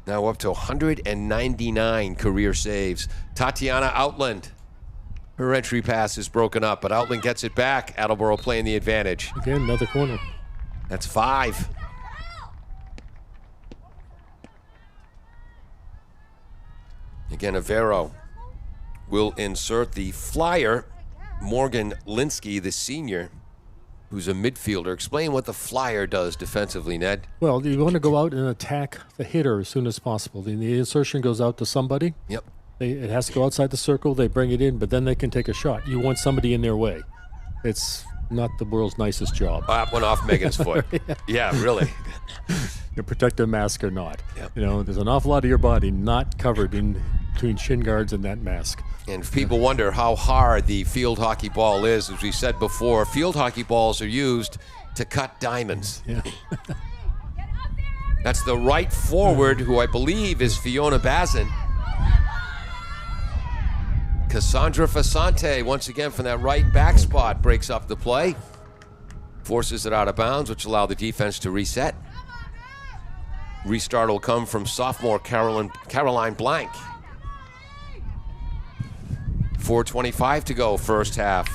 Now up to 199 career saves. Tatiana Outland. Her entry pass is broken up, but Outland gets it back. Attleboro playing the advantage. Again, another corner. That's 5. Again, Avero will insert the flyer. Morgan Linsky, the senior, who's a midfielder. Explain what the flyer does defensively, Ned. Well, you want to go out and attack the hitter as soon as possible. The insertion goes out to somebody. Yep. It has to go outside the circle. They bring it in, but then they can take a shot. You want somebody in their way. It's not the world's nicest job. That went off Megan's foot. Yeah, really. You protect a mask or not. Yep. There's an awful lot of your body not covered in between shin guards and that mask. And if people wonder how hard the field hockey ball is, as we said before, field hockey balls are used to cut diamonds. Yeah. That's the right forward, who I believe is Fiona Bazin. Cassandra Fasante, once again from that right back spot, breaks up the play. Forces it out of bounds, which allow the defense to reset. Restart will come from sophomore Caroline Blank. 4:25 to go, first half.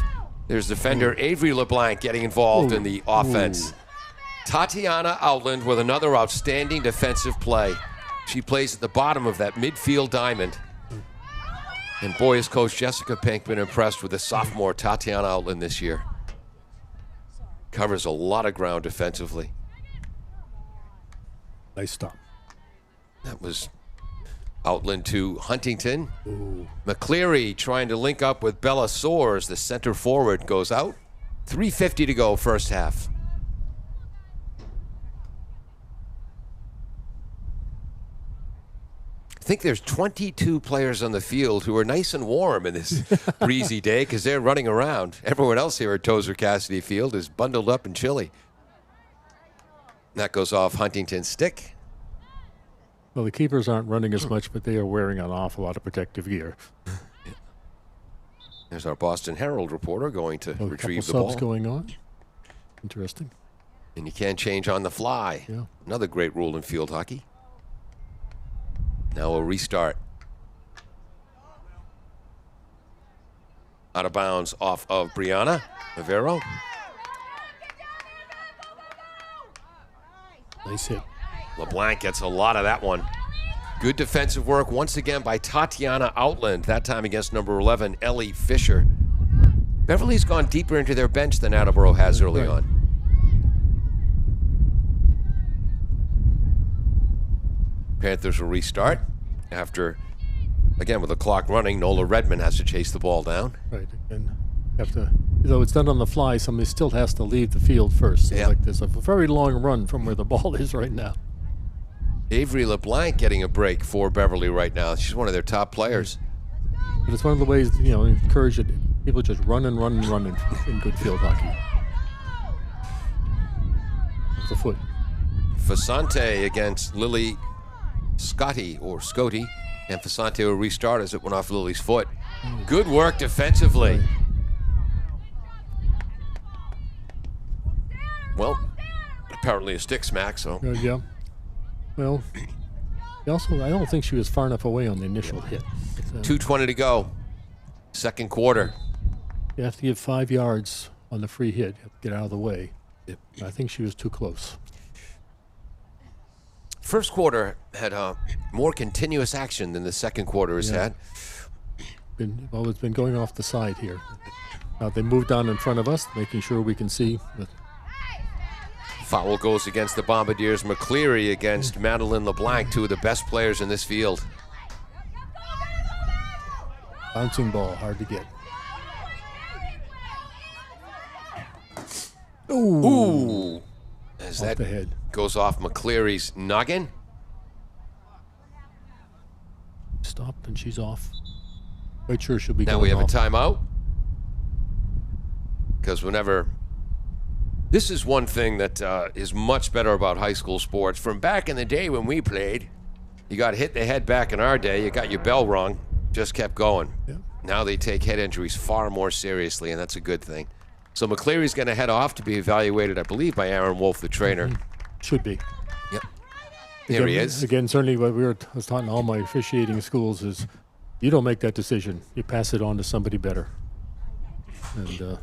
There's defender Avery LeBlanc getting involved in the offense. Tatiana Outland with another outstanding defensive play. She plays at the bottom of that midfield diamond. And boy, is Coach Jessica Pink been impressed with the sophomore Tatiana Outland this year. Covers a lot of ground defensively. Nice stop. That was Outland to Huntington. McCleary trying to link up with Bella Soares. The center forward goes out. 3:50 to go, first half. I think there's 22 players on the field who are nice and warm in this breezy day because they're running around. Everyone else here at Tozer Cassidy Field is bundled up and chilly. That goes off Huntington's stick. Well, the keepers aren't running as much, but they are wearing an awful lot of protective gear. There's our Boston Herald reporter going to retrieve the ball. ball. Subs going on. Interesting. And you can't change on the fly. Yeah. Another great rule in field hockey. Now we'll restart. Out of bounds off of Brianna Avero. Nice hit. LeBlanc gets a lot of that one. Good defensive work once again by Tatiana Outland, that time against number 11, Ellie Fisher. Beverly's gone deeper into their bench than Attleboro has early on. Panthers will restart after, again, with the clock running, Nola Redmond has to chase the ball down. Right, and though it's done on the fly, somebody still has to leave the field first. So like there's a very long run from where the ball is right now. Avery LeBlanc getting a break for Beverly right now. She's one of their top players. But it's one of the ways, encourage it. People just run and run and run in good field hockey. With the foot. Fasante against Lily Scotty, and Fasante will restart as it went off Lily's foot. Good work defensively. Well, apparently a stick smack, so. Yeah. Well, I don't think she was far enough away on the initial hit. 2:20 to go. Second quarter. You have to give 5 yards on the free hit. You have to get out of the way. Yep. I think she was too close. First quarter had more continuous action than the second quarter has had. It's been going off the side here. They moved down in front of us, making sure we can see. Foul goes against the Bombardiers. McCleary against Madeline LeBlanc, two of the best players in this field. Bouncing ball, hard to get. Ooh. As Off that the head. goes off McCleary's noggin. Stop, and she's off. Quite sure she'll be Now going we have off. a timeout. Because this is one thing that is much better about high school sports. From back in the day when we played, you got hit in the head back in our day, you got your bell rung, just kept going. Yeah. Now they take head injuries far more seriously, and that's a good thing. So McCleary's going to head off to be evaluated, I believe, by Aaron Wolf, the trainer. Should be. Yep. Here he is. Again, certainly what I was taught in all my officiating schools is you don't make that decision. You pass it on to somebody better. And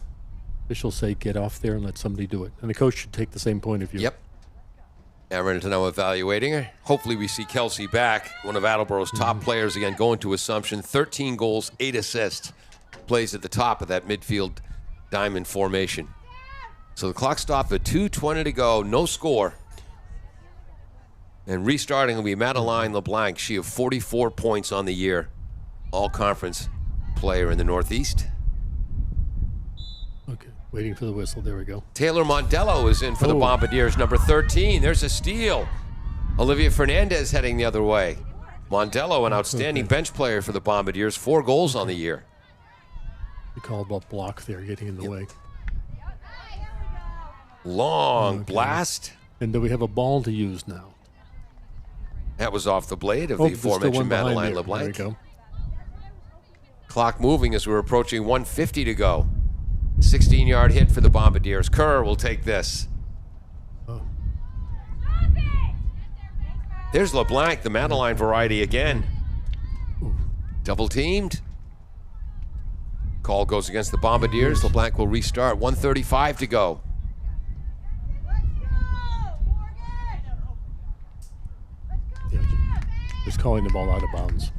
officials say get off there and let somebody do it. And the coach should take the same point of view. Yep. Aaron is now evaluating her. Hopefully we see Kelsey back, one of Attleboro's top players, again, going to Assumption. 13 goals, 8 assists. Plays at the top of that midfield diamond formation. So the clock stopped at 2:20 to go, no score. And restarting will be Madeline LeBlanc. She has 44 points on the year. All-conference player in the Northeast. Okay, waiting for the whistle. There we go. Taylor Mondello is in for the Bombardiers, number 13. There's a steal. Olivia Fernandez heading the other way. Mondello, an outstanding bench player for the Bombardiers, 4 goals on the year. You call about block there, getting in the way. Long blast. And do we have a ball to use now? That was off the blade of the there's still one aforementioned behind Madeline there. LeBlanc. There we go. Clock moving as we're approaching 1:50 to go. 16-yard hit for the Bombardiers. Kerr will take this. Oh. There's LeBlanc, the Madeline variety again. Double teamed. Call goes against the Bombardiers. LeBlanc will restart. 1:35 to go. Yeah, just calling the ball out of bounds.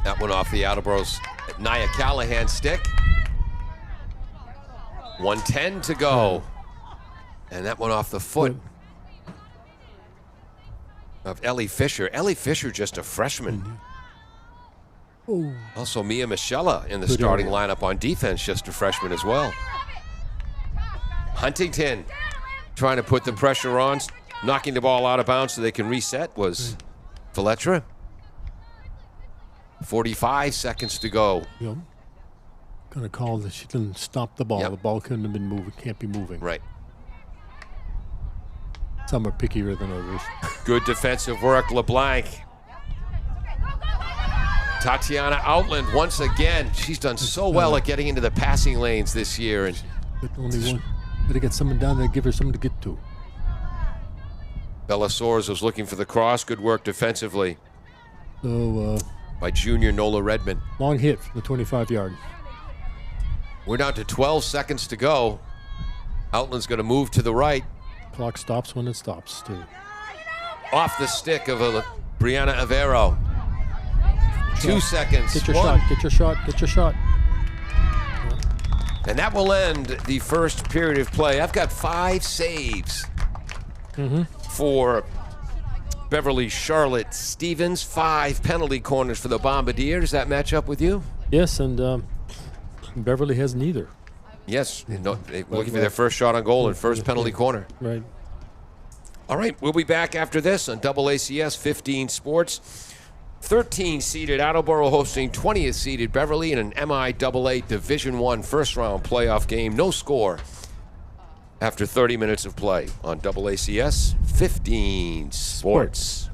That one off the Attleboro's Nia Callahan stick. 1:10 to go. And that one off the foot of Ellie Fisher. Ellie Fisher, just a freshman. Also Mia Michella in the starting lineup on defense, just a freshman as well. Huntington trying to put the pressure on, knocking the ball out of bounds so they can reset was Fletcher. 45 seconds to go. Yep. Gonna call that she didn't stop the ball. Yep. The ball couldn't have been moving. Can't be moving. Right. Some are pickier than others. Good defensive work, LeBlanc. Tatiana Outland once again. She's done so well at getting into the passing lanes this year. And But only one. Better get someone down there. Give her something to get to. Bella Soares was looking for the cross. Good work defensively So by junior Nola Redmond. long hit from the 25-yard. We're down to 12 seconds to go. Outland's going to move to the right. Clock stops when it stops too. Off the stick of Brianna Avero. 2 seconds. Get your One. shot. Get your shot. Get your shot. And that will end the first period of play. I've got 5 saves for Beverly Charlotte Stevens. 5 penalty corners for the Bombardiers. Does that match up with you? Yes, and Beverly has neither. Yes. No, they're looking for their first shot on goal and first penalty corner. Right. All right, we'll be back after this on AACS 15 Sports. 13-seeded Attleboro hosting 20th-seeded Beverly in an MIAA Division I first-round playoff game. No score after 30 minutes of play on AACS 15 Sports.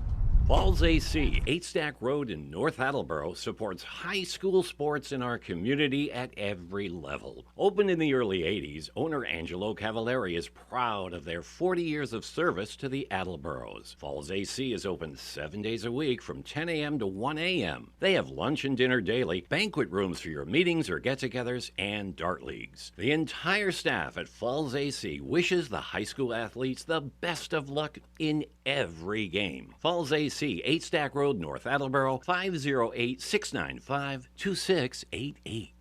Falls AC, 8 Stack Road in North Attleboro, supports high school sports in our community at every level. Opened in the early 80s, owner Angelo Cavallari is proud of their 40 years of service to the Attleboros. Falls AC is open 7 days a week from 10 a.m. to 1 a.m. They have lunch and dinner daily, banquet rooms for your meetings or get-togethers, and dart leagues. The entire staff at Falls AC wishes the high school athletes the best of luck in every game. Falls AC, 8 Stack Road, North Attleboro, 508-695-2688.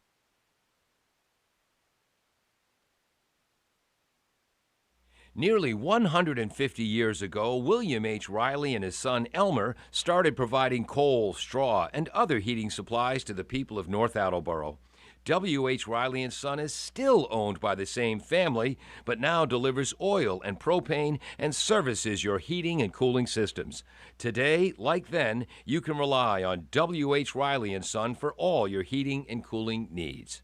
Nearly 150 years ago, William H. Riley and his son Elmer started providing coal, straw, and other heating supplies to the people of North Attleboro. W.H. Riley and Son is still owned by the same family, but now delivers oil and propane and services your heating and cooling systems. Today, like then, you can rely on W.H. Riley and Son for all your heating and cooling needs.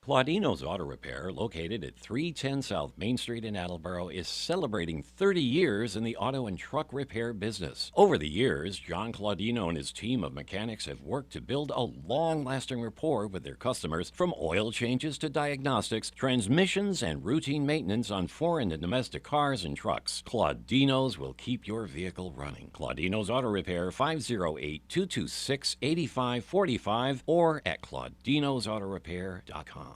Claudino's Auto Repair, located at 310 South Main Street in Attleboro, is celebrating 30 years in the auto and truck repair business. Over the years, John Claudino and his team of mechanics have worked to build a long-lasting rapport with their customers, from oil changes to diagnostics, transmissions, and routine maintenance on foreign and domestic cars and trucks. Claudino's will keep your vehicle running. Claudino's Auto Repair, 508-226-8545, or at claudinosautorepair.com.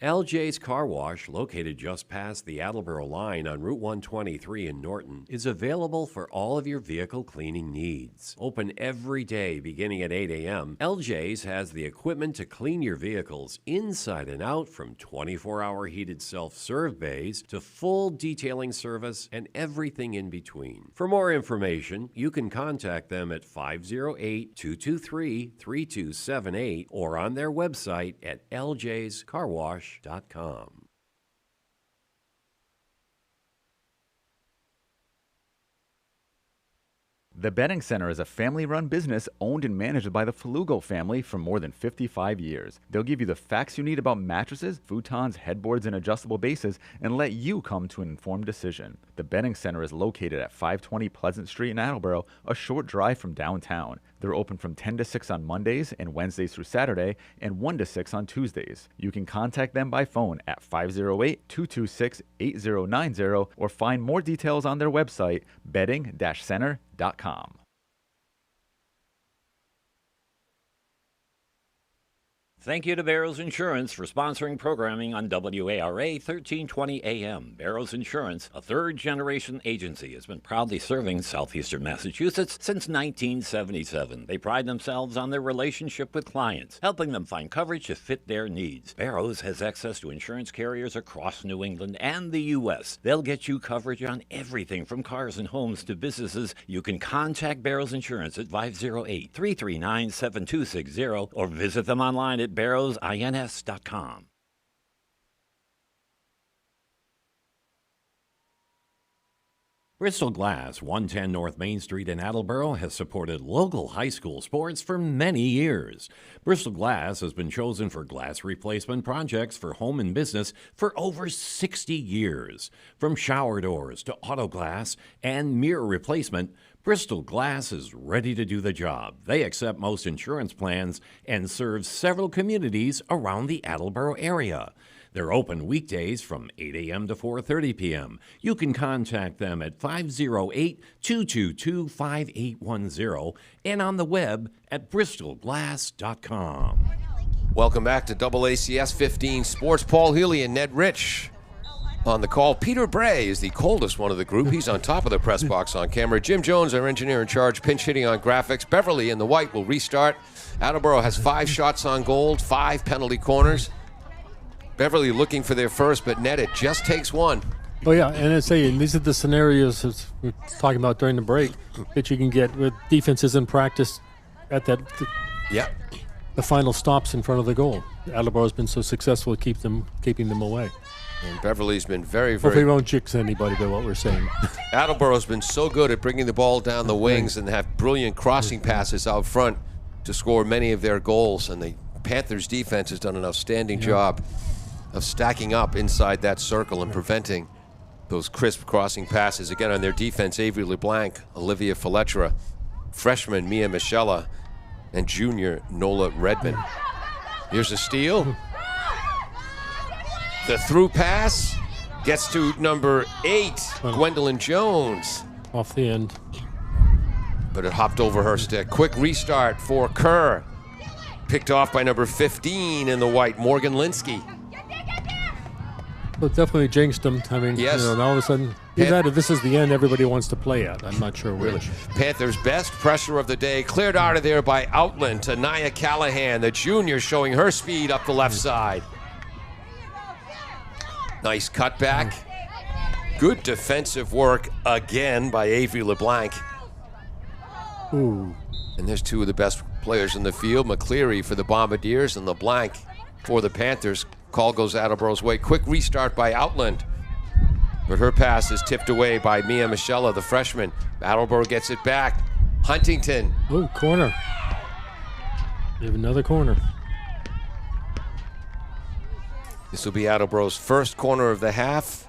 LJ's Car Wash, located just past the Attleboro line on Route 123 in Norton, is available for all of your vehicle cleaning needs. Open every day beginning at 8 a.m., LJ's has the equipment to clean your vehicles inside and out, from 24-hour heated self-serve bays to full detailing service and everything in between. For more information, you can contact them at 508-223-3278 or on their website at ljscarwash.com. The Bedding Center is a family-run business owned and managed by the Falugo family for more than 55 years. They'll give you the facts you need about mattresses, futons, headboards, and adjustable bases, and let you come to an informed decision. The Bedding Center is located at 520 Pleasant Street in Attleboro, a short drive from downtown. They're open from 10 to 6 on Mondays and Wednesdays through Saturday, and 1 to 6 on Tuesdays. You can contact them by phone at 508-226-8090 or find more details on their website, bedding-center.com. Thank you to Barrows Insurance for sponsoring programming on WARA 1320 AM. Barrows Insurance, a third-generation agency, has been proudly serving southeastern Massachusetts since 1977. They pride themselves on their relationship with clients, helping them find coverage to fit their needs. Barrows has access to insurance carriers across New England and the U.S. They'll get you coverage on everything from cars and homes to businesses. You can contact Barrows Insurance at 508-339-7260 or visit them online at barrowsins.com. Bristol Glass, 110 North Main Street in Attleboro, has supported local high school sports for many years. Bristol Glass has been chosen for glass replacement projects for home and business for over 60 years. From shower doors to auto glass and mirror replacement, Bristol Glass is ready to do the job. They accept most insurance plans and serve several communities around the Attleboro area. They're open weekdays from 8 a.m. to 4:30 p.m. You can contact them at 508-222-5810 and on the web at bristolglass.com. Welcome back to AACS 15 Sports. Paul Healy and Ned Rich. On the call, Peter Bray is the coldest one of the group. He's on top of the press box on camera. Jim Jones, our engineer in charge, pinch hitting on graphics. Beverly in the white will restart. Attleboro has 5 shots on goal, 5 penalty corners. Beverly looking for their first, but netted just takes 1. Oh, yeah, and I say, these are the scenarios as we were talking about during the break that you can get with defenses in practice at that Yeah. the final stops in front of the goal. Attleboro's been so successful at keeping them away. And Beverly's been very, Hopefully we very... won't jinx anybody by what we're saying. Attleboro's been so good at bringing the ball down the wings and have brilliant crossing passes out front to score many of their goals. And the Panthers' defense has done an outstanding job of stacking up inside that circle and preventing those crisp crossing passes. Again, on their defense, Avery LeBlanc, Olivia Fletcher, freshman Mia Michela, and junior Nola Redmond. Here's a steal. The through pass gets to number 8, Gwendolyn Jones. Off the end. But it hopped over her stick. Quick restart for Kerr. Picked off by number 15 in the white, Morgan Linsky. But definitely jinxed them. I mean, Yes. and all of a sudden, either that or this is the end everybody wants to play at. I'm not sure which. Panthers' best pressure of the day, cleared out of there by Outland to Nia Callahan, the junior, showing her speed up the left side. Nice cutback. Good defensive work again by Avery LeBlanc. Ooh. And there's 2 of the best players in the field, McCleary for the Bombardiers and LeBlanc for the Panthers. Call goes Attleboro's way. Quick restart by Outland. But her pass is tipped away by Mia Michela, the freshman. Attleboro gets it back. Huntington. Ooh, corner. We have another corner. This will be Attleboro's first corner of the half,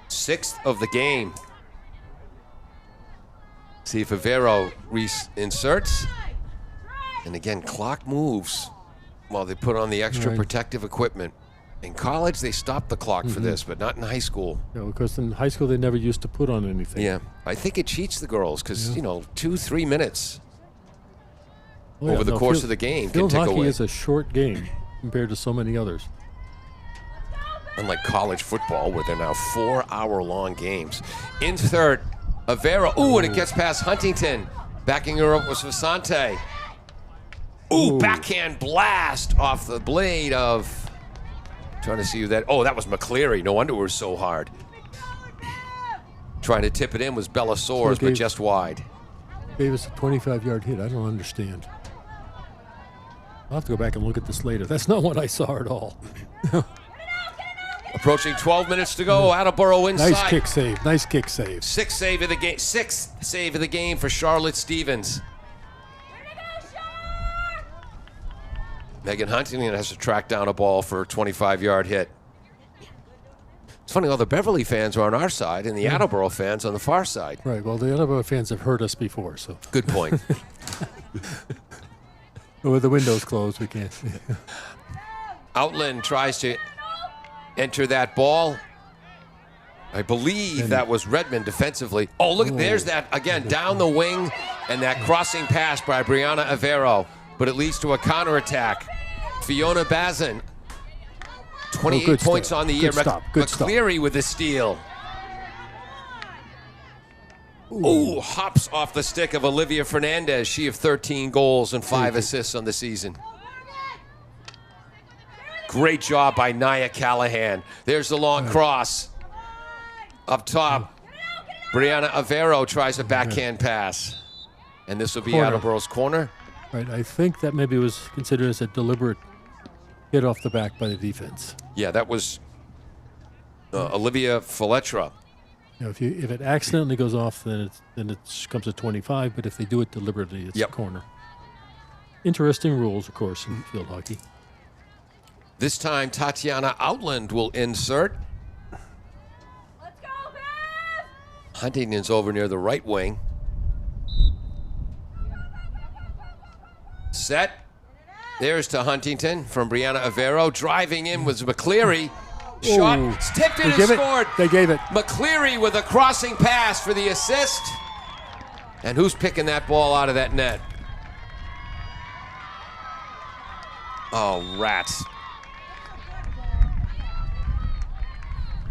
6th of the game. See if Avero inserts. And again, clock moves while they put on the extra protective equipment. In college, they stopped the clock for this, but not in high school. Yeah, because in high school they never used to put on anything. Yeah, I think it cheats the girls because, 2-3 minutes Oh, yeah, over the no, course field- of the game can field tick hockey away. is a short game compared to so many others. Unlike college football, where they're now 4-hour-long games. Insert Avero. Ooh, and it gets past Huntington. Backing her up was Vasante. Ooh, backhand blast off the blade of... Trying to see who that... Oh, that was McCleary. No wonder it was so hard. Trying to tip it in was Bella Soares, but just wide. Gave us a 25-yard hit. I don't understand. I'll have to go back and look at this later. That's not what I saw at all. Approaching 12 minutes to go. Attleboro inside. Nice kick save. Nice kick save. 6th save of the game. 6th save of the game for Charlotte Stevens. Megan Huntington has to track down a ball for a 25-yard hit. It's funny, all the Beverly fans are on our side and the Attleboro fans on the far side. Right. Well, the Attleboro fans have heard us before, so Good point. with the windows closed, we can't see. Outland tries to enter that ball. I believe that was Redmond defensively. Oh, look, there's that, again, down the wing, and that crossing pass by Brianna Avero. But it leads to a counterattack. Fiona Bazin, 28 points on the year. Good stop. McCleary with the steal. Ooh, hops off the stick of Olivia Fernandez. She of 13 goals and 5 assists on the season. Great job by Nia Callahan. There's the long cross. Up top, Brianna Avero tries a backhand pass. And this will be Attleboro's corner. Right. I think that maybe was considered as a deliberate hit off the back by the defense. Yeah, that was Olivia Fletcher. If it accidentally goes off, then it comes to 25. But if they do it deliberately, it's a corner. Interesting rules, of course, in field hockey. This time, Tatiana Outland will insert. Let's go, Bev! Huntington's over near the right wing. Set. There's to Huntington from Brianna Avero. Driving in was McCleary. Shot. Ooh. Tipped it They and give it. scored. They gave it. McCleary with a crossing pass for the assist. And who's picking that ball out of that net? Oh, rats.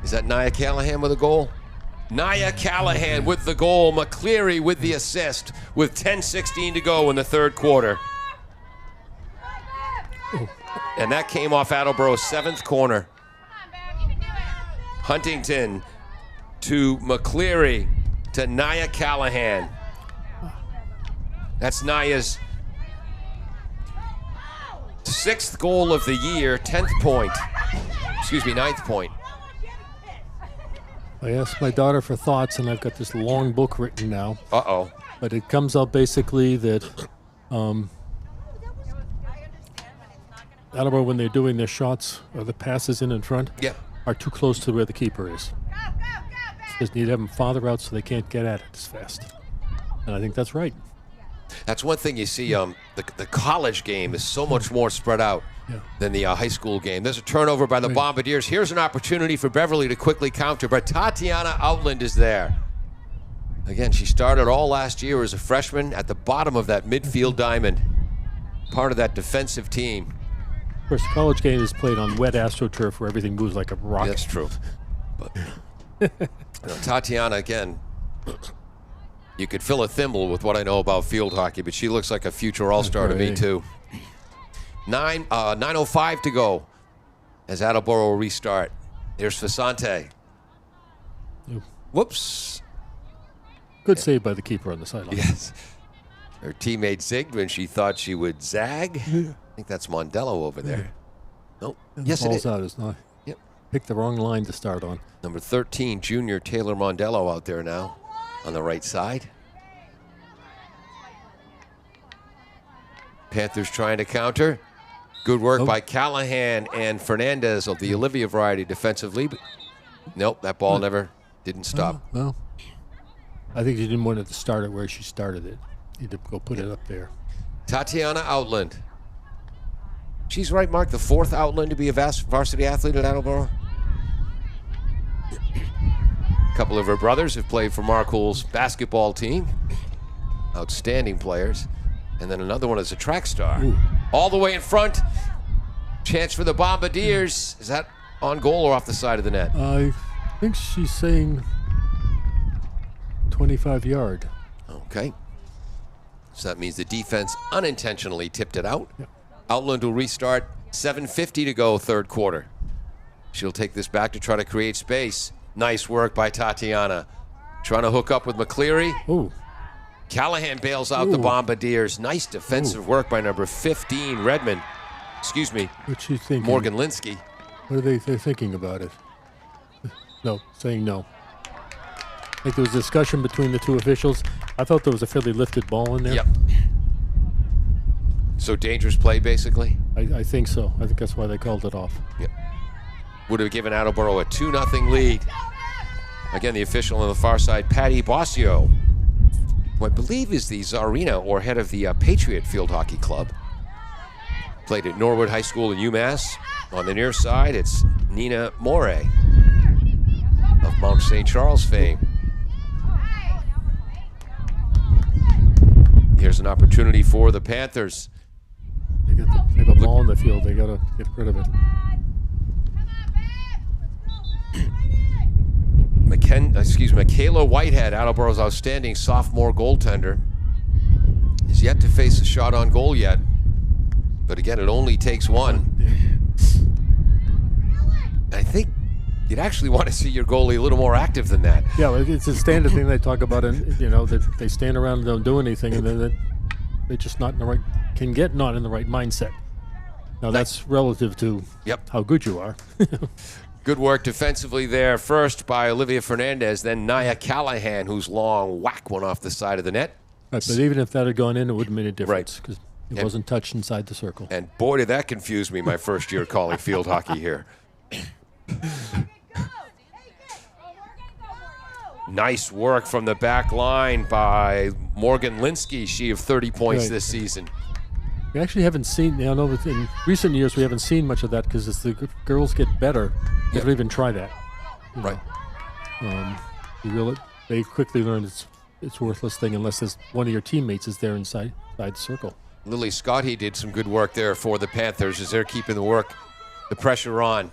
Is that Nia Callahan with a goal? Nia Callahan with the goal. McCleary with the assist with 10:16 to go in the third quarter. And that came off Attleboro's 7th corner. Huntington to McCleary to Nia Callahan. That's Nia's 6th goal of the year, 10th point. Excuse me, 9th point. I asked my daughter for thoughts, and I've got this long book written now. Uh-oh. But it comes out basically that Attleboro, when they're doing their shots or the passes in front, Yeah. are too close to where the keeper is. Just need to have them farther out so they can't get at it as fast. And I think that's right. That's one thing you see. The college game is so much more spread out than the high school game. There's a turnover by the Bombardiers. Here's an opportunity for Beverly to quickly counter, but Tatiana Outland is there. Again, she started all last year as a freshman at the bottom of that midfield diamond, part of that defensive team. Of course, the college game is played on wet AstroTurf where everything moves like a rocket. That's true. But Tatiana, again, you could fill a thimble with what I know about field hockey, but she looks like a future all-star to me, too. 9:05 to go as Attleboro will restart. Here's Fasante. Whoops. Good save by the keeper on the sideline. Yes. Her teammate zigged when she thought she would zag. I think that's Mondello over there. Nope. Yes, it is. Out is not. Yep. Picked the wrong line to start on. Number 13, junior Taylor Mondello out there now on the right side. Panthers trying to counter. Good work by Callahan and Fernandez of the Olivia variety defensively. But nope, that ball never didn't stop. Well, I think she didn't want it to start it where she started it. You had to go put it up there. Tatiana Outland. She's right, Mark, the 4th Outland to be a varsity athlete at Attleboro. A couple of her brothers have played for Marcole's basketball team. Outstanding players. And then another one is a track star. Ooh. All the way in front. Chance for the Bombardiers. Is that on goal or off the side of the net? I think she's saying 25-yard. Okay. So that means the defense unintentionally tipped it out. Yep. Outland will restart. 7:50 to go, third quarter. She'll take this back to try to create space. Nice work by Tatiana. Trying to hook up with McCleary. Ooh. Callahan bails out the Bombardiers. Nice defensive work by number 15, Redmond. Excuse me, What's she thinking? Morgan Linsky. What are they're thinking about it? No, saying no. I think there was discussion between the two officials. I thought there was a fairly lifted ball in there. Yep. So dangerous play, basically? I think so. I think that's why they called it off. Yep. Would have given Attleboro a 2-0 lead. Again, the official on the far side, Patty Bossio, who I believe is the Tsarina or head of the Patriot Field Hockey Club. Played at Norwood High School in UMass. On the near side, it's Nina Morey of Mount St. Charles fame. Here's an opportunity for the Panthers. They have a ball in the field. They got to get rid of it. Michaela Whitehead, Attleboro's outstanding sophomore goaltender, is yet to face a shot on goal yet. But again, it only takes one. I think you'd actually want to see your goalie a little more active than that. Yeah, well, it's a standard thing they talk about, and that they stand around and don't do anything, and then they're just not in the right, not in the right mindset. Now that's relative to how good you are. Good work defensively there. First by Olivia Fernandez, then Nia Callahan, whose long whack went off the side of the net. Right, but even if that had gone in, it wouldn't have made a difference because it wasn't touched inside the circle. And boy, did that confuse me my first year calling field hockey here. Nice work from the back line by Morgan Linsky. She of 30 points this season. We actually haven't seen, I know in recent years we haven't seen much of that because as the girls get better, they don't even try that. Right. They quickly learn it's a worthless thing unless there's one of your teammates is there inside the circle. Lily Scotty did some good work there for the Panthers as they're keeping the pressure on.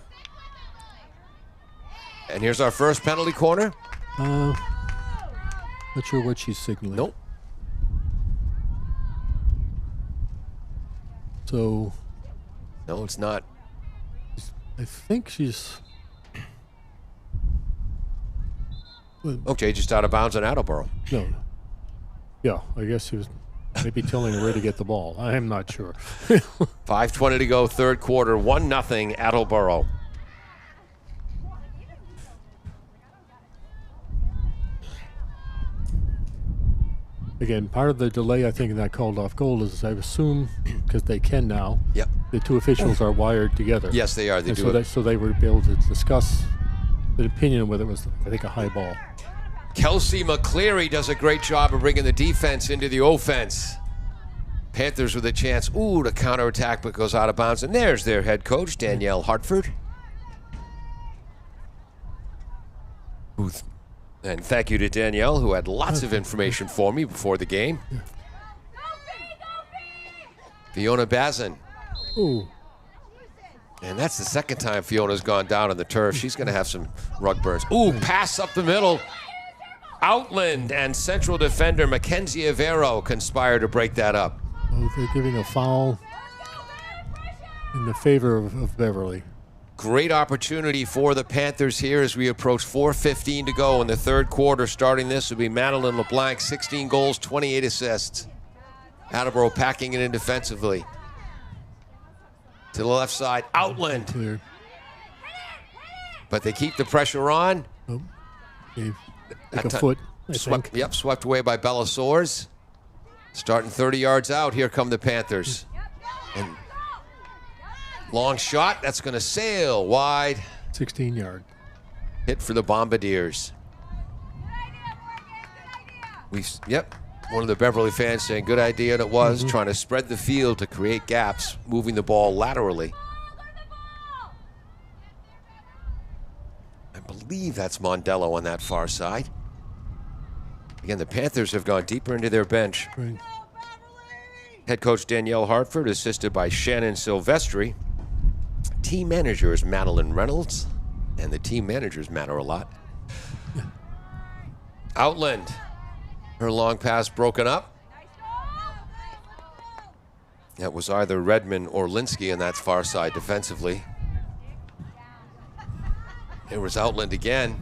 And here's our first penalty corner. Not sure what she's signaling. Nope. So No, it's not. I think she's. Okay, just out of bounds on Attleboro. No. Yeah, I guess he was maybe telling her where to get the ball. I am not sure. 5:20 to go, third quarter. 1-0 Attleboro. Again, part of the delay, I think, in that called off goal is, I assume, because they can now, Yep. the two officials are wired together. Yes, they are. They And do so, it. so they would be able to discuss an opinion on whether it was, I think, a high ball. Kelsey McCleary does a great job of bringing the defense into the offense. Panthers with a chance, to counterattack, but goes out of bounds. And there's their head coach, Danielle Hartford. And thank you to Danielle, who had lots of information for me before the game. Fiona Bazin. Ooh. And that's the second time Fiona's gone down on the turf. She's going to have some rug burns. Pass up the middle. Outland and central defender Mackenzie Avero conspire to break that up. Oh, they're giving a foul in the favor of Beverly. Great opportunity for the Panthers here as we approach 4:15 to go in the third quarter. Starting this will be Madeline LeBlanc, 16 goals, 28 assists. Attleboro packing it in defensively. To the left side, Outland. Clear. But they keep the pressure on. Oh, gave like That a ti- foot, I think. Swept away by Bella Soares. Starting 30 yards out, here come the Panthers. And long shot, that's going to sail wide. 16-yard. Hit for the Bombardiers. One of the Beverly fans saying good idea, and it was, trying to spread the field to create gaps, moving the ball laterally. I believe that's Mondello on that far side. Again, the Panthers have gone deeper into their bench. Right. Head coach Danielle Hartford, assisted by Shannon Silvestri. Team manager is Madeline Reynolds, and the team managers matter a lot. Outland. Her long pass broken up. That was either Redmond or Linsky on that far side defensively. It was Outland again.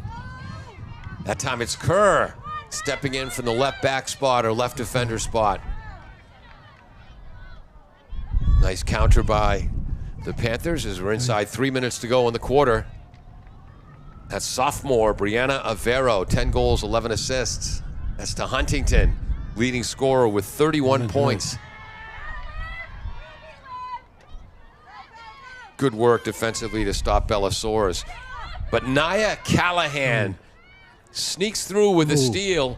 That time it's Kerr stepping in from the left back spot or left defender spot. Nice counter by the Panthers as we're inside 3 minutes to go in the quarter. That's sophomore Brianna Avero, 10 goals, 11 assists. That's to Huntington, leading scorer with 31 points. Good work defensively to stop Bella Soares. But Nia Callahan sneaks through with a steal,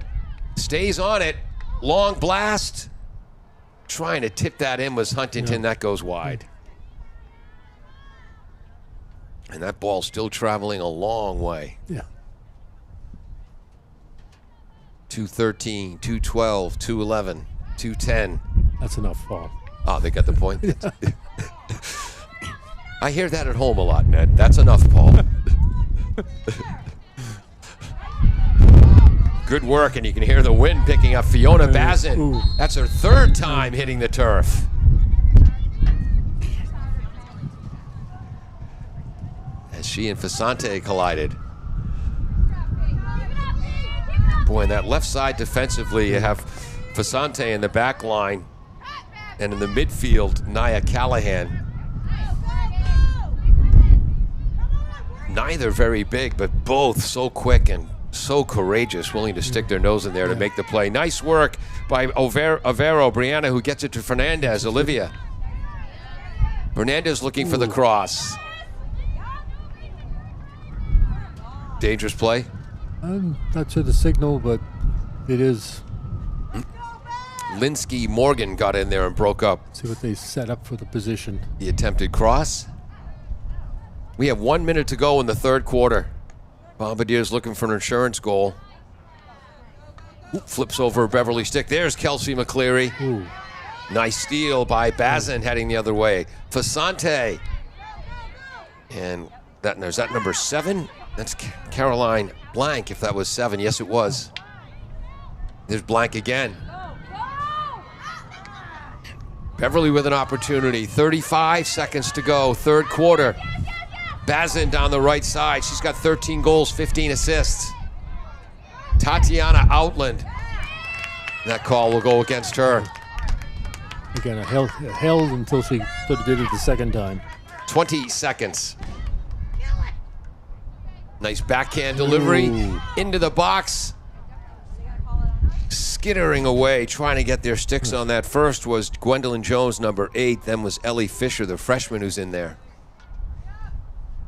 stays on it, long blast. Trying to tip that in was Huntington, that goes wide. And that ball's still traveling a long way. Yeah. 213, 212, 211, 210. That's enough fall. Oh, they got the point. I hear that at home a lot, Ned. That's enough, Paul. Good work, and you can hear the wind picking up. Fiona Bazin. That's her third time hitting the turf. As she and Fasante collided. Boy, in that left side defensively, you have Fasante in the back line, and in the midfield, Nia Callahan. Neither very big, but both so quick and so courageous, willing to stick their nose in there to make the play. Nice work by Avero, Brianna, who gets it to Fernandez, Olivia. Fernandez looking for the cross. Dangerous play. I'm not sure the signal, but it is. Linsky Morgan got in there and broke up See what they set up for the position. the attempted cross. We have 1 minute to go in the third quarter. Bombardiers looking for an insurance goal. Flips over a Beverly stick. There's Kelsey McCleary. Ooh. Nice steal by Bazin heading the other way. Fasante. And there's that number 7. That's Caroline Blank, if that was 7. Yes, it was. There's Blank again. Beverly with an opportunity. 35 seconds to go, third quarter. Bazin down the right side. She's got 13 goals, 15 assists. Tatiana Outland. That call will go against her. Again, held until she sort of did it the second time. 20 seconds. Nice backhand delivery. Ooh. Into the box. Skittering away, trying to get their sticks on that. First was Gwendolyn Jones, number 8. Then was Ellie Fisher, the freshman who's in there.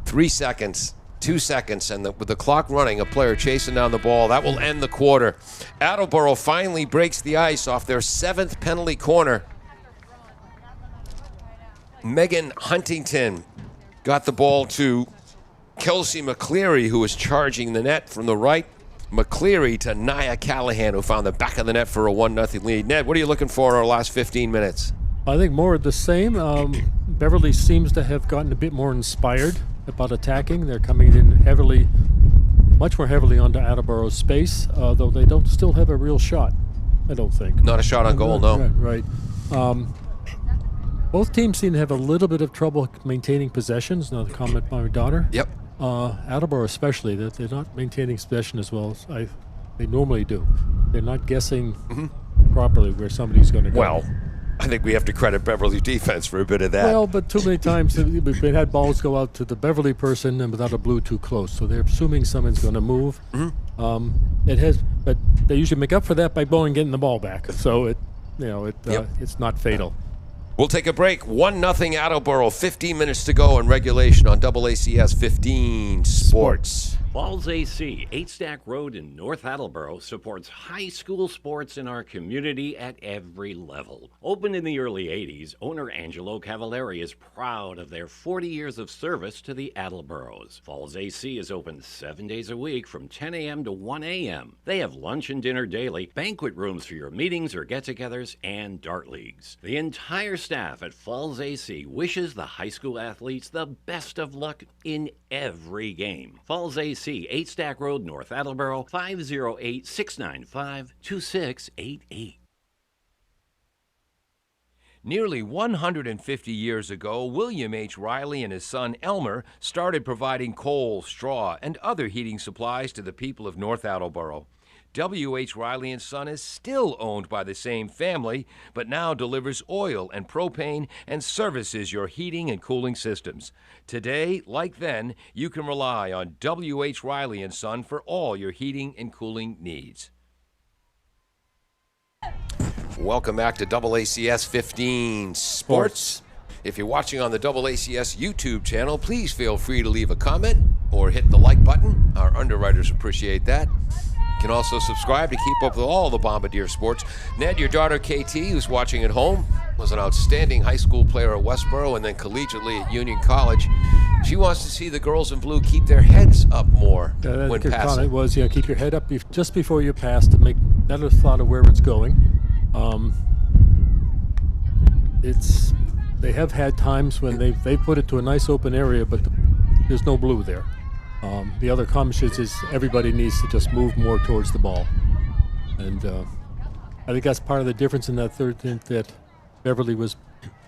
3 seconds, 2 seconds, and with the clock running, a player chasing down the ball. That will end the quarter. Attleboro finally breaks the ice off their 7th penalty corner. Megan Huntington got the ball to Kelsey McCleary, who was charging the net from the right. McCleary to Nia Callahan, who found the back of the net for a 1-0 lead. Ned, what are you looking for in our last 15 minutes? I think more of the same. Beverly seems to have gotten a bit more inspired about attacking. They're coming in heavily, much more heavily onto Attleboro's space, though they don't still have a real shot, I don't think. Not a shot on goal, no. Right. Both teams seem to have a little bit of trouble maintaining possessions. Another comment by my daughter. Yep. Attleboro especially, that they're not maintaining possession as well as they normally do. They're not guessing properly where somebody's going to go. Well, I think we have to credit Beverly's defense for a bit of that. Well, but too many times we've had balls go out to the Beverly person and without a blue too close, so they're assuming someone's going to move. But they usually make up for that by getting the ball back. So it's not fatal. We'll take a break. 1-0 Attleboro. 15 minutes to go in regulation on AACS 15 Sports. Falls AC, 8 Stack Road in North Attleboro, supports high school sports in our community at every level. Opened in the early 80s, owner Angelo Cavallari is proud of their 40 years of service to the Attleboros. Falls AC is open 7 days a week from 10 a.m. to 1 a.m. They have lunch and dinner daily, banquet rooms for your meetings or get-togethers, and dart leagues. The entire staff at Falls AC wishes the high school athletes the best of luck in every game. Falls AC, 8 Stack Road, North Attleboro, 508-695-2688. Nearly 150 years ago, William H. Riley and his son Elmer started providing coal, straw, and other heating supplies to the people of North Attleboro. W.H. Riley & Son is still owned by the same family, but now delivers oil and propane and services your heating and cooling systems. Today, like then, you can rely on W.H. Riley & Son for all your heating and cooling needs. Welcome back to AACS 15 Sports. If you're watching on the AACS YouTube channel, please feel free to leave a comment or hit the like button. Our underwriters appreciate that. You can also subscribe to keep up with all the Bombardier sports. Ned, your daughter KT, who's watching at home, was an outstanding high school player at Westboro and then collegiately at Union College. She wants to see the girls in blue keep their heads up more when passing. It was, keep your head up just before you pass to make better thought of where it's going. They have had times when they put it to a nice open area, but there's no blue there. The other comment is everybody needs to just move more towards the ball. And I think that's part of the difference in that third thing, that Beverly was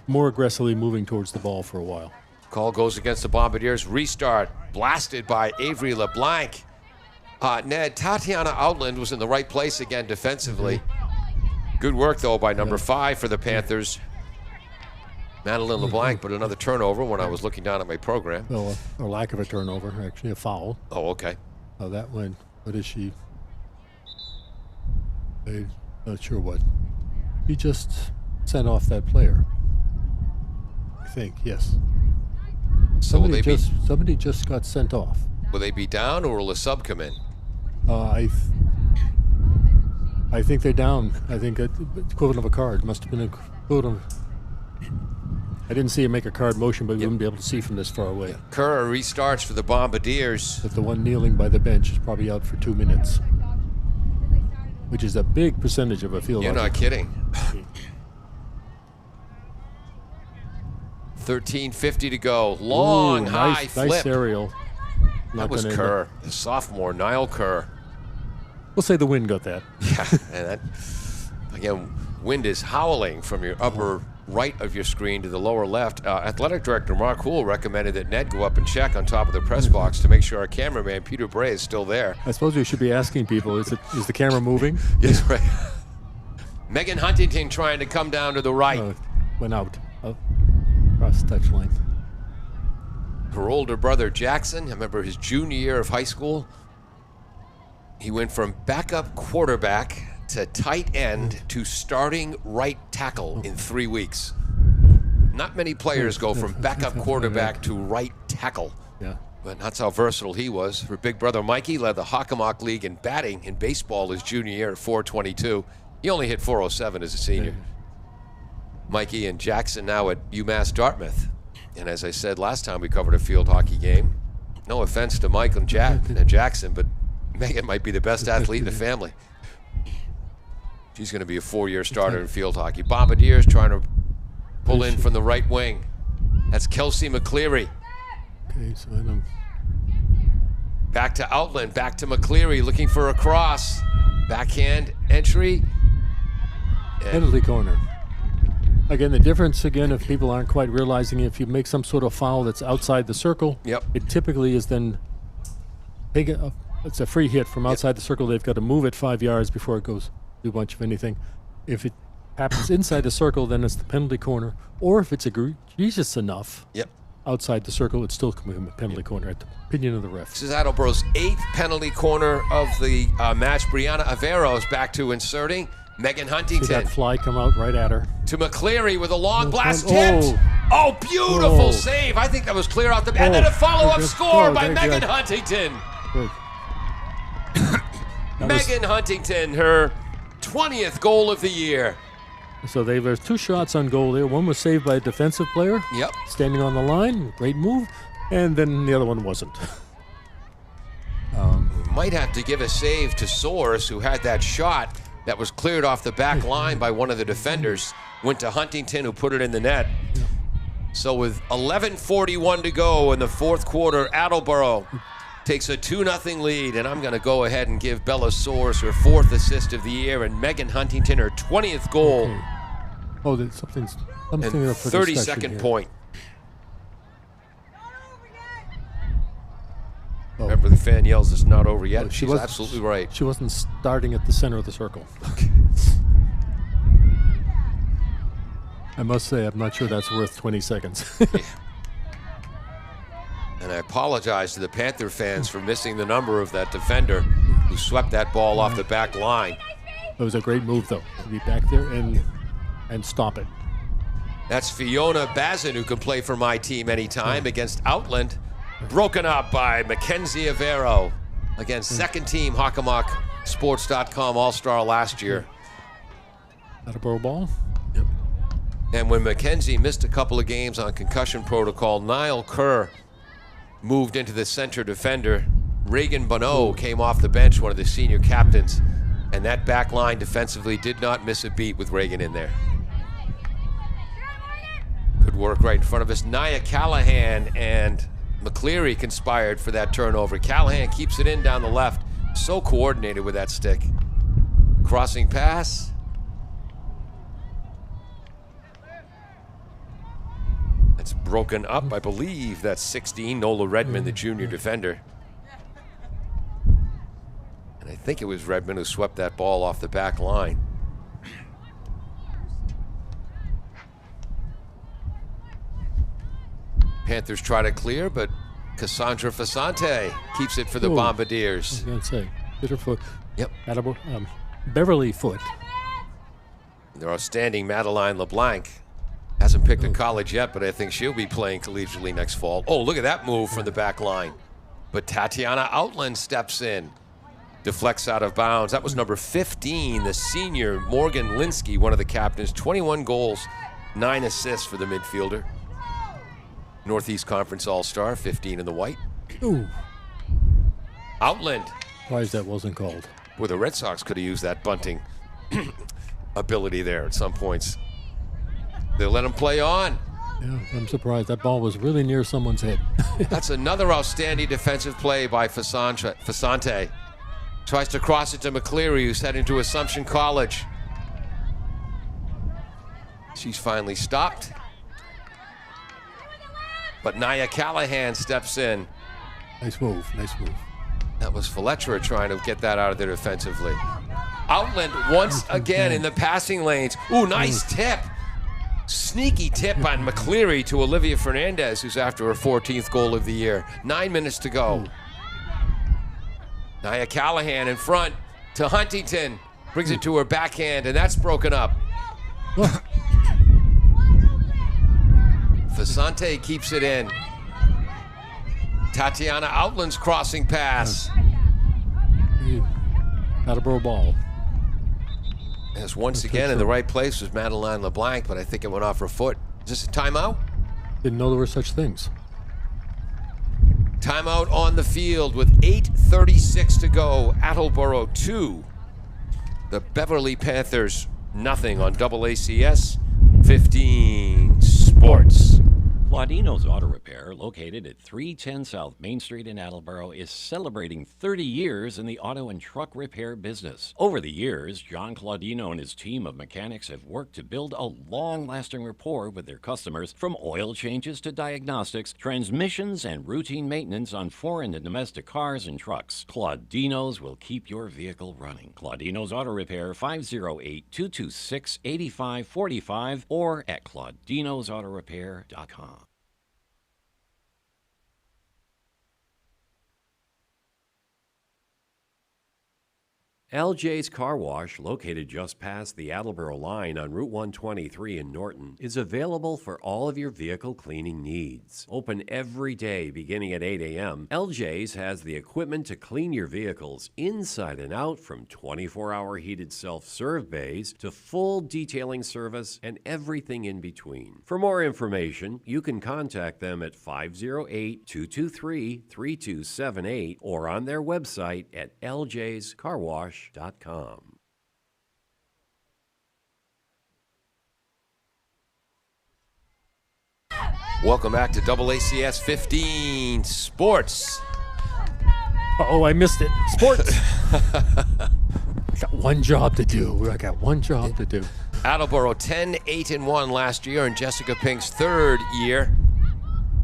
more aggressively moving towards the ball for a while. Call goes against the Bombardiers. Restart blasted by Avery LeBlanc. Ned, Tatiana Outland was in the right place again defensively. Good work, though, by number 5 for the Panthers. Madeline LeBlanc, but another turnover when I was looking down at my program. Well, or lack of a turnover, actually a foul. Oh, okay. That went, what is she? I'm not sure what. He just sent off that player. I think, yes. So Somebody just got sent off. Will they be down, or will a sub come in? I think they're down. I think equivalent of a card. Must have been equivalent of... I didn't see him make a card motion, but we wouldn't be able to see from this far away. Kerr restarts for the Bombardiers. But the one kneeling by the bench is probably out for 2 minutes, which is a big percentage of a field. You're not kidding. 13:50 to go. Long, high flip. Nice aerial. That was Kerr, the sophomore, Niall Kerr. We'll say the wind got that. Yeah, and that, again, wind is howling from your upper right of your screen to the lower left. Athletic Director Mark Houle recommended that Ned go up and check on top of the press box to make sure our cameraman, Peter Bray, is still there. I suppose we should be asking people, is the camera moving? Yes, right. Megan Huntington trying to come down to the right. Went out. Across the touchline. Her older brother, Jackson, I remember his junior year of high school. He went from backup quarterback to tight end to starting right tackle in 3 weeks. Not many players go from backup quarterback to right tackle. Yeah. But that's how versatile he was. Her big brother Mikey led the Hockomock League in batting in baseball his junior year at .422. He only hit .407 as a senior. Mikey and Jackson now at UMass Dartmouth. And as I said last time we covered a field hockey game, no offense to Mike and Jackson, but Megan might be the best athlete in the family. She's going to be a 4-year starter in field hockey. Bombardiers trying to pull in from the right wing. That's Kelsey McCleary. Okay, so I don't... Back to Outland, back to McCleary, looking for a cross. Backhand entry. Penalty corner. Again, the difference, if people aren't quite realizing, if you make some sort of foul that's outside the circle, it typically is then it's a free hit from outside the circle. They've got to move it 5 yards before it goes do much of anything. If it happens inside the circle, then it's the penalty corner. Or if it's egregious enough outside the circle, it's still coming a penalty corner at the opinion of the ref. This is Attleboro's 8th penalty corner of the match. Brianna Avero's back to inserting. Megan Huntington. See that fly come out right at her. To McCleary with a long blast tipped. Oh, beautiful save. I think that was clear off the... And then a follow-up score by Megan Huntington. Good. Megan Huntington, her 20th goal of the year. So there's 2 shots on goal there. One was saved by a defensive player. Standing on the line. Great move. And then the other one wasn't. We might have to give a save to Soares, who had that shot that was cleared off the back line by one of the defenders. Went to Huntington, who put it in the net. So with 11:41 to go in the 4th quarter, Attleboro takes a 2-0 lead, and I'm going to go ahead and give Bella Soares her 4th assist of the year, and Megan Huntington her 20th goal. Okay. Oh, there's something And up for 32nd point. Oh. Remember, the fan yells, "It's not over yet." Oh, She's absolutely right. She wasn't starting at the center of the circle. Okay. I must say, I'm not sure that's worth 20 seconds. And I apologize to the Panther fans for missing the number of that defender who swept that ball off the back line. It was a great move, though, to be back there and stop it. That's Fiona Bazin, who can play for my team anytime against Outland. Broken up by Mackenzie Avero. Again, second team HockomockSports.com All-Star last year. Attleboro ball. And when Mackenzie missed a couple of games on concussion protocol, Niall Kerr moved into the center defender. Reagan Bonneau came off the bench, one of the senior captains. And that back line defensively did not miss a beat with Reagan in there. Good work right in front of us. Nia Callahan and McCleary conspired for that turnover. Callahan keeps it in down the left. So coordinated with that stick. Crossing pass. It's broken up. I believe that's 16, Nola Redmond, the junior defender. And I think it was Redmond who swept that ball off the back line. Panthers try to clear, but Cassandra Fasante keeps it for the Bombardiers. I was going to say, hit her foot. Yep. Attleboro, Beverly foot. Their outstanding Madeline LeBlanc hasn't picked a college yet, but I think she'll be playing collegiately next fall. Oh, look at that move from the back line. But Tatiana Outland steps in. Deflects out of bounds. That was number 15, the senior Morgan Linsky, one of the captains. 21 goals, 9 assists for the midfielder. Northeast Conference All-Star, 15 in the white. Ooh. Outland. Surprised that wasn't called. Well, the Red Sox could have used that bunting ability there at some points. They'll let him play on. Yeah, I'm surprised. That ball was really near someone's head. That's another outstanding defensive play by Fasante. Tries to cross it to McCleary, who's heading to Assumption College. She's finally stopped. But Nia Callahan steps in. Nice move. That was Fletcher trying to get that out of there defensively. Outland once again in the passing lanes. Ooh, nice tip. Sneaky tip on McCleary to Olivia Fernandez, who's after her 14th goal of the year. 9 minutes to go. Nia Callahan in front to Huntington. Brings it to her backhand, and that's broken up. Fasante keeps it in. Tatiana Outland's crossing pass. Attleboro ball. As once again in the right place was Madeline LeBlanc, but I think it went off her foot. Is this a timeout? Didn't know there were such things. Timeout on the field with 8:36 to go. Attleboro 2. The Beverly Panthers nothing on AACS 15 Sports. Claudino's Auto Repair, located at 310 South Main Street in Attleboro, is celebrating 30 years in the auto and truck repair business. Over the years, John Claudino and his team of mechanics have worked to build a long-lasting rapport with their customers, from oil changes to diagnostics, transmissions, and routine maintenance on foreign and domestic cars and trucks. Claudino's will keep your vehicle running. Claudino's Auto Repair, 508-226-8545, or at claudinosautorepair.com. LJ's Car Wash, located just past the Attleboro line on Route 123 in Norton, is available for all of your vehicle cleaning needs. Open every day beginning at 8 a.m., LJ's has the equipment to clean your vehicles inside and out, from 24-hour heated self-serve bays to full detailing service and everything in between. For more information, you can contact them at 508-223-3278 or on their website at ljscarwash.com. Welcome back to AACS 15 Sports. Oh, I missed it. Sports. I got one job to do. Attleboro 10-8-1 last year, and Jessica Pink's third year.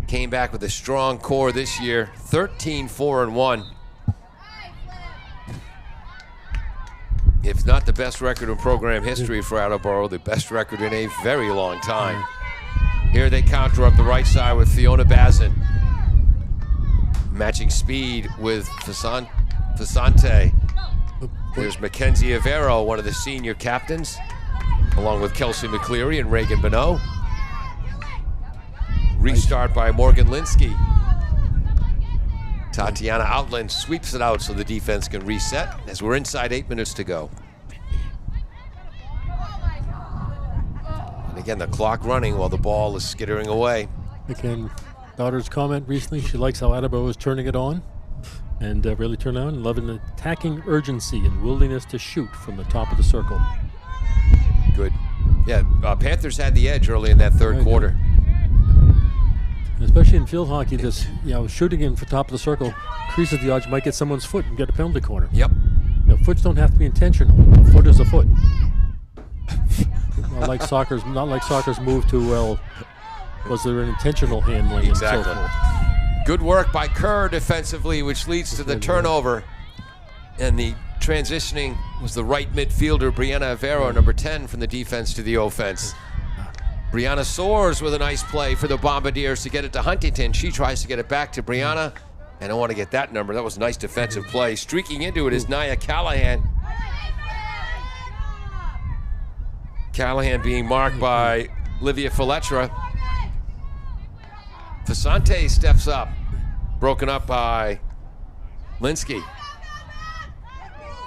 Came back with a strong core this year, 13-4-1. If not the best record in program history for Attleboro, the best record in a very long time. Here they counter up the right side with Fiona Bazin. Matching speed with Fasante. There's Mackenzie Avero, one of the senior captains, along with Kelsey McCleary and Reagan Bonneau. Restart by Morgan Linsky. Tatiana Outland sweeps it out so the defense can reset as we're inside 8 minutes to go. And again, the clock running while the ball is skittering away. Again, daughter's comment recently, she likes how Attleboro is turning it on and really turn on, and loving the attacking urgency and willingness to shoot from the top of the circle. Good. Yeah, Panthers had the edge early in that third quarter. And especially in field hockey, this shooting in for top of the circle increases the odds you might get someone's foot and get a penalty corner. Yep. Foots don't have to be intentional. A foot is a foot. Not like soccer's move to, well, was there an intentional handling? Exactly. And so forth. Good work by Kerr defensively, which leads to the turnover. And the transitioning was the right midfielder, Brianna Avero, number 10, from the defense to the offense. Brianna soars with a nice play for the Bombardiers to get it to Huntington. She tries to get it back to Brianna. And I want to get that number. That was a nice defensive play. Streaking into it is Nia Callahan. Callahan being marked by Livia Fletcher. Fasante steps up. Broken up by Linsky.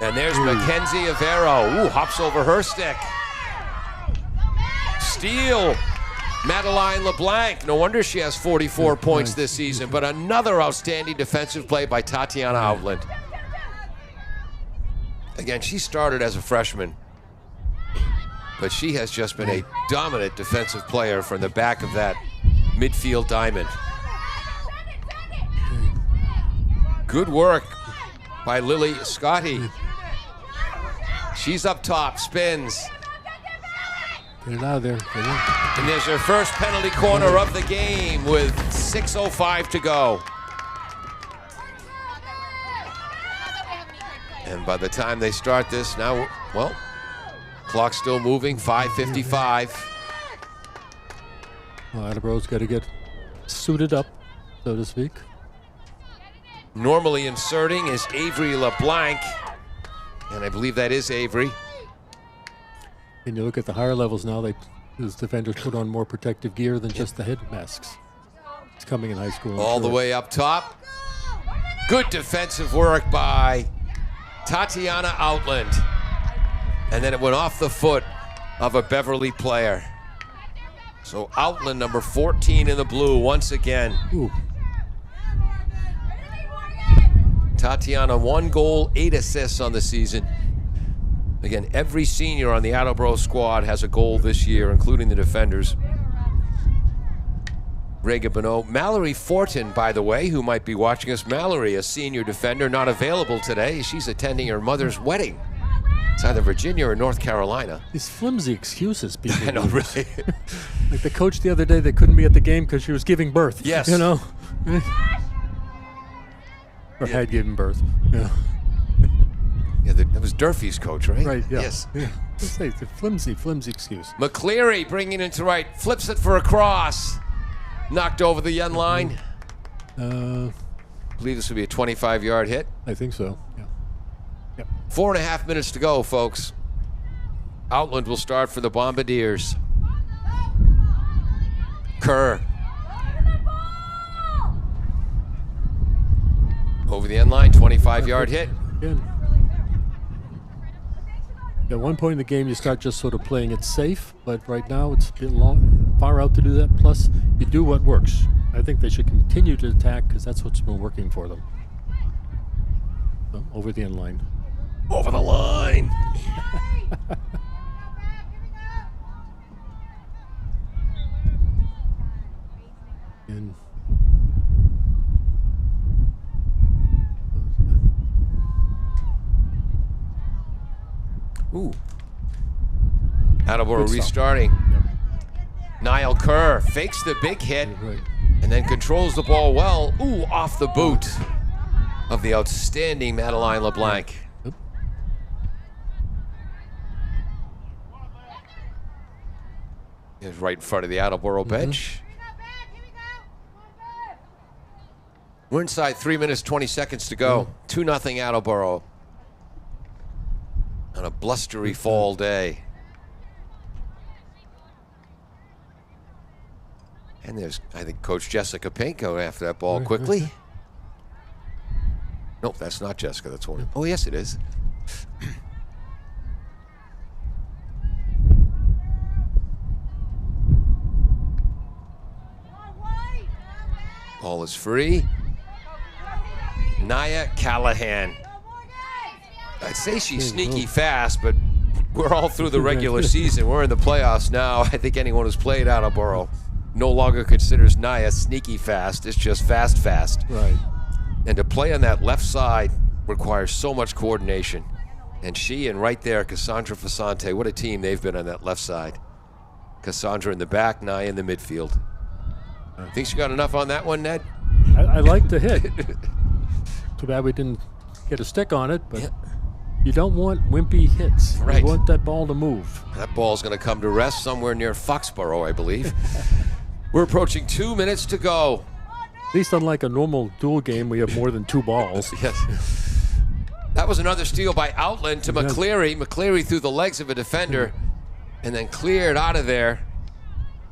And there's Mackenzie Avero. Ooh, hops over her stick. Steal. Madeline LeBlanc. No wonder she has 44 points this season, but another outstanding defensive play by Tatiana Outland. Again, she started as a freshman, but she has just been a dominant defensive player from the back of that midfield diamond. Good work by Lily Scotty. She's up top, spins. Get it out of there. And there's her first penalty corner of the game with 6:05 to go. And by the time they start this, now, well, clock's still moving, 5:55. Well, Attleboro's got to get suited up, so to speak. Normally inserting is Avery LeBlanc, and I believe that is Avery. And you look at the higher levels now, those defenders put on more protective gear than just the head masks. It's coming in high school. All the way up top. Good defensive work by Tatiana Outland. And then it went off the foot of a Beverly player. So Outland, number 14 in the blue, once again. Ooh. Tatiana, 1 goal, 8 assists on the season. Again, every senior on the Attleboro squad has a goal this year, including the defenders. Reagan Bonneau. Mallory Fortin, by the way, who might be watching us. Mallory, a senior defender, not available today. She's attending her mother's wedding. It's either Virginia or North Carolina. These flimsy excuses people I know, use. really. Like the coach the other day that couldn't be at the game because she was giving birth. Yes. You know? Or had given birth. Yeah. Yeah, that was Durfee's coach, right? Right, yeah. Yes. Yeah. Let's say it's a flimsy excuse. McCleary bringing it to right, flips it for a cross. Knocked over the end line. I believe this would be a 25-yard hit. I think so, yeah. Yep. 4.5 minutes to go, folks. Outland will start for the Bombardiers. Kerr. Over the end line, 25-yard hit. Again. At one point in the game, you start just sort of playing it safe, but right now it's a bit far out to do that. Plus, you do what works. I think they should continue to attack because that's what's been working for them. So, over the end line. Over the line. And Ooh. Attleboro Good stop. restarting. Niall Kerr fakes the big hit right. and then controls the ball well. Ooh, off the boot of the outstanding Madeline LeBlanc. Yep. Is right in front of the Attleboro bench. We're inside 3 minutes, 20 seconds to go. 2-0 Attleboro. On a blustery fall day. And there's, I think, Coach Jessica Pinko after that ball quickly. Nope, that's not Jessica. That's one. Oh, yes, it is. Ball is free. Nia Callahan. I'd say she's sneaky fast, but we're all through the regular season. We're in the playoffs now. I think anyone who's played Attleboro no longer considers Nia sneaky fast. It's just fast. Right. And to play on that left side requires so much coordination. And she and right there, Cassandra Fasante, what a team they've been on that left side. Cassandra in the back, Nia in the midfield. Think you got enough on that one, Ned? I like the hit. Too bad we didn't get a stick on it, but Yeah. you don't want wimpy hits. Right. You want that ball to move. That ball's going to come to rest somewhere near Foxborough, I believe. We're approaching 2 minutes to go. At least unlike a normal duel game, we have more than 2 balls. Yes. That was another steal by Outland to McCleary. McCleary through the legs of a defender and then cleared out of there.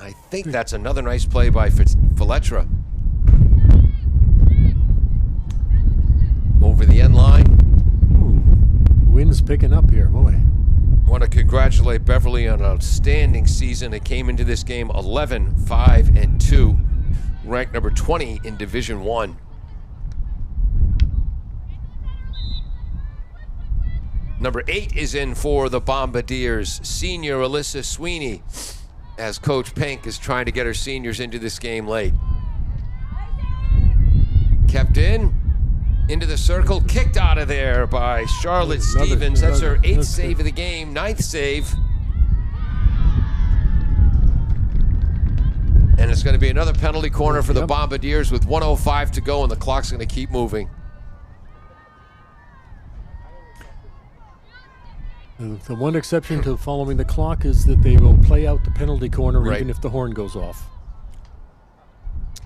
I think that's another nice play by Fletcher. Over the end line. Ooh, wind's picking up here, boy. Want to congratulate Beverly on an outstanding season. They came into this game 11-5-2, ranked number 20 in Division I. Number 8 is in for the Bombardiers, senior Alyssa Sweeney. as Coach Pink is trying to get her seniors into this game late. Kept into the circle, kicked out of there by Charlotte Stevens. That's her 8th save of the game, 9th save. And it's going to be another penalty corner for the Bombardiers with 1:05 to go, and the clock's going to keep moving. The one exception to following the clock is that they will play out the penalty corner even if the horn goes off.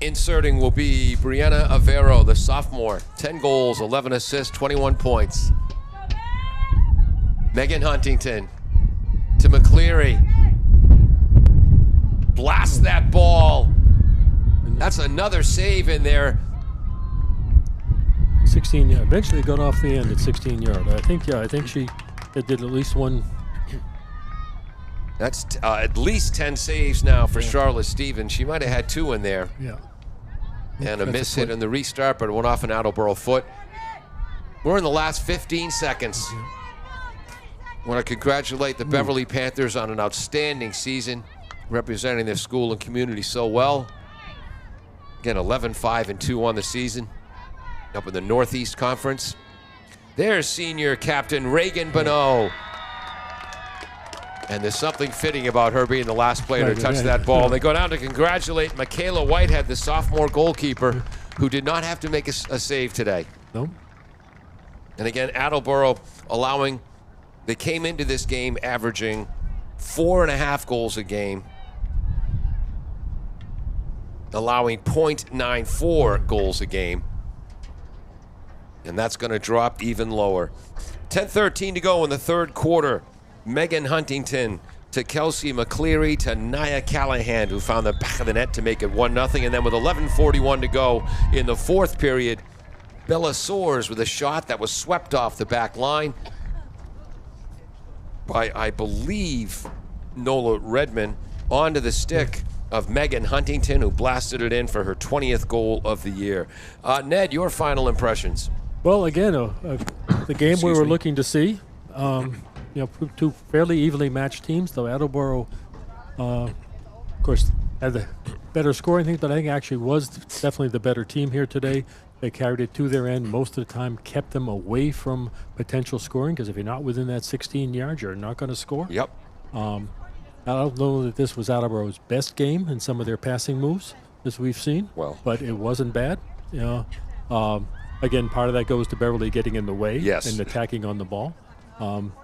Inserting will be Brianna Avero, the sophomore. 10 goals, 11 assists, 21 points. Megan Huntington to McCleary. Blast that ball. That's another save in there. 16 yard. Eventually got off the end at 16 yard. I think she did at least one. That's at least 10 saves now for Charlotte Stevens. She might have had 2 in there. Yeah. And a miss hit in the restart, but it went off an Attleboro foot. We're in the last 15 seconds. I want to congratulate the Beverly Panthers on an outstanding season, representing their school and community so well. Again, 11-5-2 on the season, up in the Northeast Conference. There's senior captain Reagan Bonneau. And there's something fitting about her being the last player to touch that ball. They go down to congratulate Michaela Whitehead, the sophomore goalkeeper, who did not have to make a save today. No. And again, Attleboro they came into this game averaging 4.5 goals a game, allowing .94 goals a game. And that's going to drop even lower. 10:13 to go in the third quarter. Megan Huntington to Kelsey McCleary to Nia Callahan, who found the back of the net to make it 1-0. And then with 11:41 to go in the fourth period, Bella Soares with a shot that was swept off the back line by, I believe, Nola Redmond onto the stick of Megan Huntington, who blasted it in for her 20th goal of the year. Ned, your final impressions? Well, again, the game we were looking to see. Two fairly evenly matched teams, though Attleboro, of course, had the better scoring thing, but I think actually was definitely the better team here today. They carried it to their end most of the time, kept them away from potential scoring, because if you're not within that 16 yards, you're not going to score. Yep. I don't know that this was Attleboro's best game in some of their passing moves, as we've seen. Well, but it wasn't bad. Again, part of that goes to Beverly getting in the way and attacking on the ball.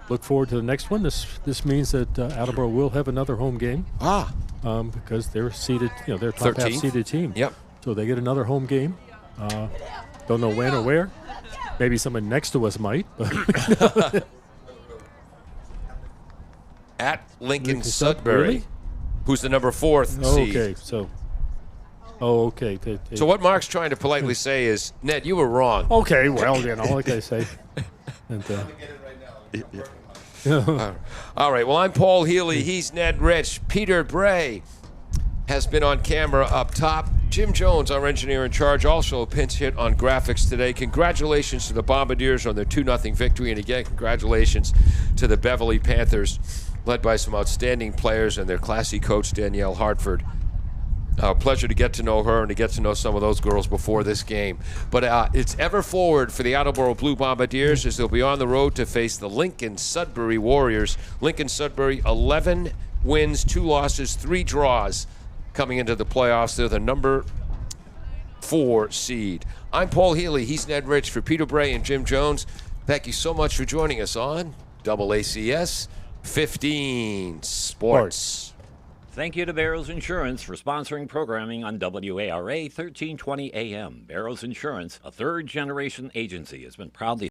Look forward to the next one. This means that Attleboro will have another home game. Because they're seeded, they're top 13th. half seeded team. Yep. So they get another home game. Don't know when or where. Maybe someone next to us might. But at Lincoln Sudbury, who's the number 4th seed. Okay, okay. So what Mark's trying to politely say is, Ned, you were wrong. Okay, well, like I say. And, all right, well, I'm Paul Healy. He's Ned Rich. Peter Bray has been on camera up top. Jim Jones, our engineer in charge, also a pinch hit on graphics today. Congratulations to the Bombardiers on their 2-0 victory. And again, congratulations to the Beverly Panthers, led by some outstanding players and their classy coach, Danielle Hartford. Pleasure to get to know her and to get to know some of those girls before this game. But it's ever forward for the Attleboro Blue Bombardiers as they'll be on the road to face the Lincoln Sudbury Warriors. Lincoln Sudbury, 11 wins, 2 losses, 3 draws coming into the playoffs. They're the number 4 seed. I'm Paul Healy. He's Ned Rich. For Peter Bray and Jim Jones, thank you so much for joining us on AACS 15 Sports. Thank you to Barrows Insurance for sponsoring programming on WARA 1320 AM. Barrows Insurance, a third-generation agency, has been proudly